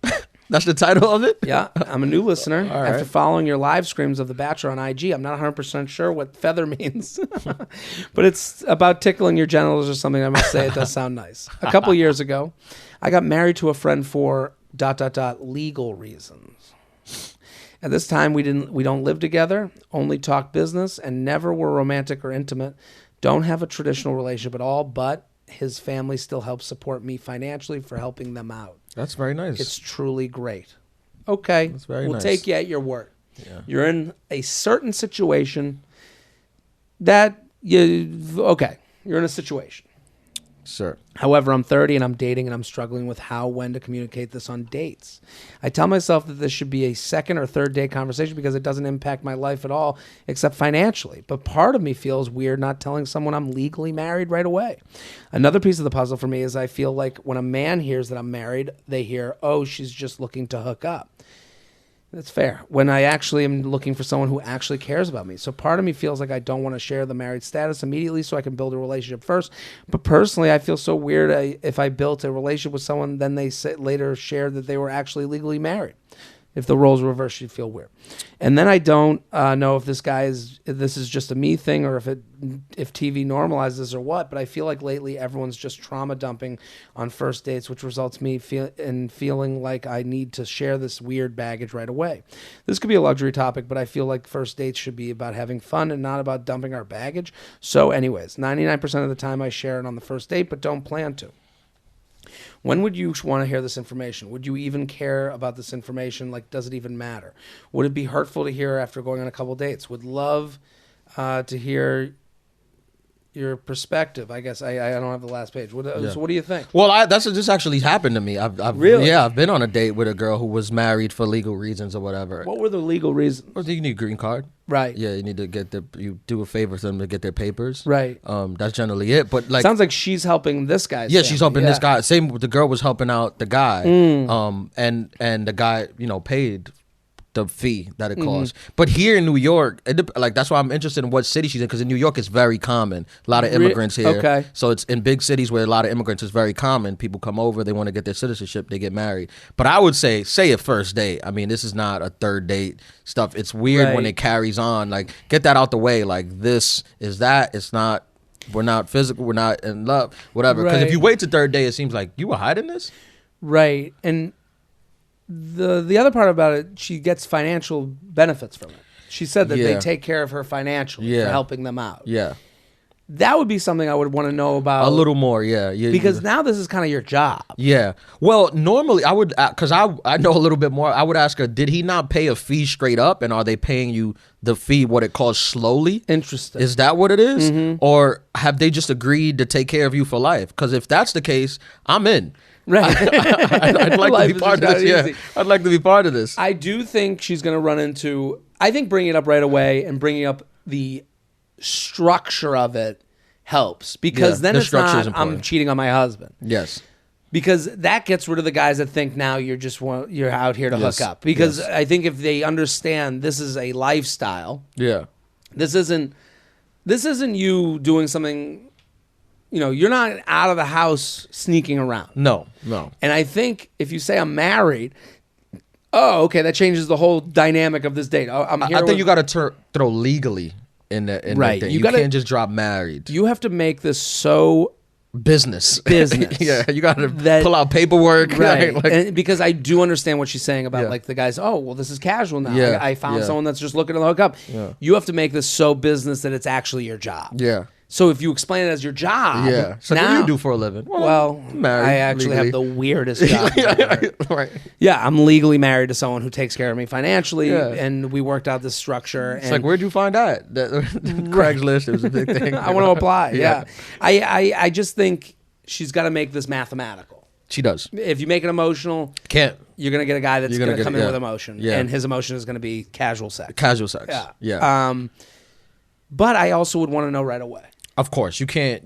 That's the title of it? Yeah, I'm a new listener. All After right. following your live streams of The Bachelor on IG, I'm not 100% sure what feather means. But it's about tickling your genitals or something. I must say it does sound nice. A couple years ago, I got married to a friend for ... legal reasons. At this time, we don't live together, only talk business, and never were romantic or intimate. Don't have a traditional relationship at all, but his family still helps support me financially for helping them out. That's very nice. It's truly great. Okay, That's very we'll nice. take you at your word. Yeah. You're in a certain situation that you're in a situation. Sure. However, I'm 30 and I'm dating and I'm struggling with when to communicate this on dates. I tell myself that this should be a second or third date conversation because it doesn't impact my life at all except financially. But part of me feels weird not telling someone I'm legally married right away. Another piece of the puzzle for me is I feel like when a man hears that I'm married, they hear, oh, she's just looking to hook up. That's fair. When I actually am looking for someone who actually cares about me. So part of me feels like I don't want to share the married status immediately so I can build a relationship first. But personally, I feel so weird if I built a relationship with someone, then they later shared that they were actually legally married. If the roles were reversed, you'd feel weird. And then I don't know if this is just a me thing or if TV normalizes this or what, but I feel like lately everyone's just trauma dumping on first dates, which results me in feeling like I need to share this weird baggage right away. This could be a luxury topic, but I feel like first dates should be about having fun and not about dumping our baggage. So anyways, 99% of the time I share it on the first date, but don't plan to. When would you want to hear this information? Would you even care about this information? Like, does it even matter? Would it be hurtful to hear after going on a couple dates? Would love to hear your perspective. I guess I don't have the last page. So what do you think? Well, this actually happened to me. I've Really? Yeah, I've been on a date with a girl who was married for legal reasons or whatever. What were the legal reasons? Well, you need a green card. Right. Yeah, you need to get you do a favor for them to get their papers. Right. That's generally it. But like, sounds like she's helping this guy. Yeah, she's helping this guy. Same with the girl was helping out the guy. And the guy, paid the fee that it costs. But here in New York, that's why I'm interested in what city she's in, because in New York it's very common. A lot of immigrants here. Okay. So it's in big cities where a lot of immigrants, it's very common. People come over, they want to get their citizenship, they get married. But I would say a first date. I mean, this is not a third date stuff. It's weird when it carries on. Like, get that out the way. Like, this is that. It's not. We're not physical. We're not in love. Whatever. Because if you wait to third day, it seems like you were hiding this. Right. And the other part about it, she gets financial benefits from it. She said that they take care of her financially for helping them out. Yeah. That would be something I would want to know about. A little more, yeah. Because now this is kind of your job. Yeah. Well, normally I would, because I know a little bit more, I would ask her, did he not pay a fee straight up, and are they paying you the fee, what it calls slowly? Interesting. Is that what it is? Mm-hmm. Or have they just agreed to take care of you for life? Because if that's the case, I'm in. Right. I'd like to be part of this. Yeah. I'd like to be part of this. I do think she's going to run into, I think bringing it up right away and bringing up the structure of it helps, because then it's not I'm cheating on my husband. Yes. Because that gets rid of the guys that think now you're out here to hook up. Because I think if they understand this is a lifestyle. Yeah. This isn't you doing something. You're not out of the house sneaking around. No. And I think if you say I'm married, okay, that changes the whole dynamic of this date. I think you got to throw legally in that thing. You can't just drop married. You have to make this so business. Yeah, you got to pull out paperwork. Right. And because I do understand what she's saying about like the guys, this is casual now. Yeah. I found someone that's just looking to hook up. Yeah. You have to make this so business that it's actually your job. Yeah. So if you explain it as your job, so what do you do for a living? Well, married, I actually have the weirdest job. Right. Yeah, I'm legally married to someone who takes care of me financially, and we worked out this structure. It's like, where'd you find that? Craigslist, it was a big thing. I want to apply. Yeah. I just think she's got to make this mathematical. She does. If you make it emotional, you're going to get a guy that's going to come in with emotion, and his emotion is going to be casual sex. Casual sex. Yeah. But I also would want to know right away. Of course, you can't.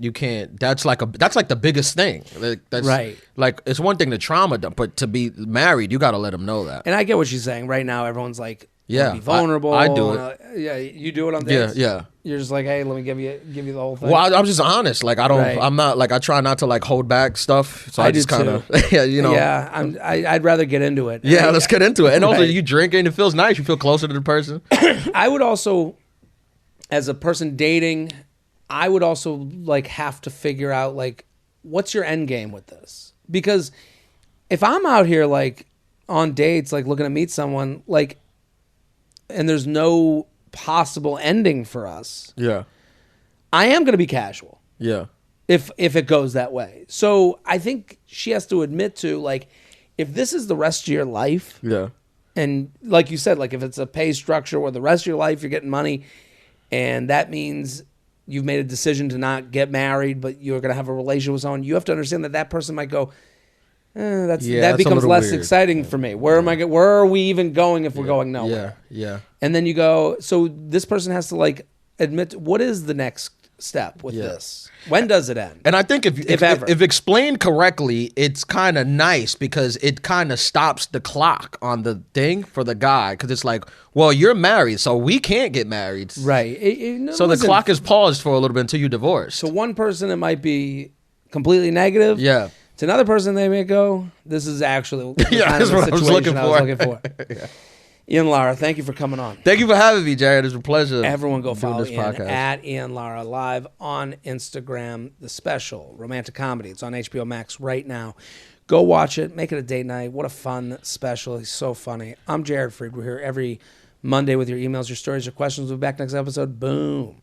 That's like the biggest thing. That's right. Like, it's one thing to trauma dump, but to be married, you got to let them know that. And I get what she's saying. Right now, everyone's like, Yeah, be vulnerable. I do it. Yeah, you do it on dates. Yeah. You're just like, hey, let me give you the whole thing. Well, I'm just honest. Like I don't. Right. I'm not like I try not to like hold back stuff. So I just do kind of yeah, you know. Yeah, I'd rather get into it. Yeah, let's get into it. And also, Right. you drinking, it feels nice. You feel closer to the person. I would also, as a person dating, I would also like have to figure out like what's your end game with this, because if I'm out here like on dates, like looking to meet someone, like, and there's no possible ending for us, Yeah. I am going to be casual. Yeah. If it goes that way. So I think she has to admit to, like, if this is the rest of your life, Yeah. and like you said, like if it's a pay structure where the rest of your life you're getting money, and that means you've made a decision to not get married, but you're going to have a relationship with someone, you have to understand that that person might go, that that's becomes a less weird. exciting for me. Where are we even going if we're going nowhere? Yeah. And then you go, so this person has to like admit, what is the next step with this? When does it end? And I think if ever. if explained correctly, it's kind of nice because it kind of stops the clock on the thing for the guy, because it's like, well, you're married, so we can't get married. Right. So the clock is paused for a little bit until you divorce. So one person, it might be completely negative. Yeah. To another person, they may go, this is actually the Yeah, kind of that's what I was situation looking for. Yeah. Ian Lara, thank you for coming on. Thank you for having me, Jared. It's a pleasure. Everyone go doing follow this Ian podcast. at Ian Lara Live on Instagram. The special, romantic comedy. It's on HBO Max right now. Go watch it. Make it a date night. What a fun special. He's so funny. I'm Jared Freid. We're here every Monday with your emails, your stories, your questions. We'll be back next episode. Boom.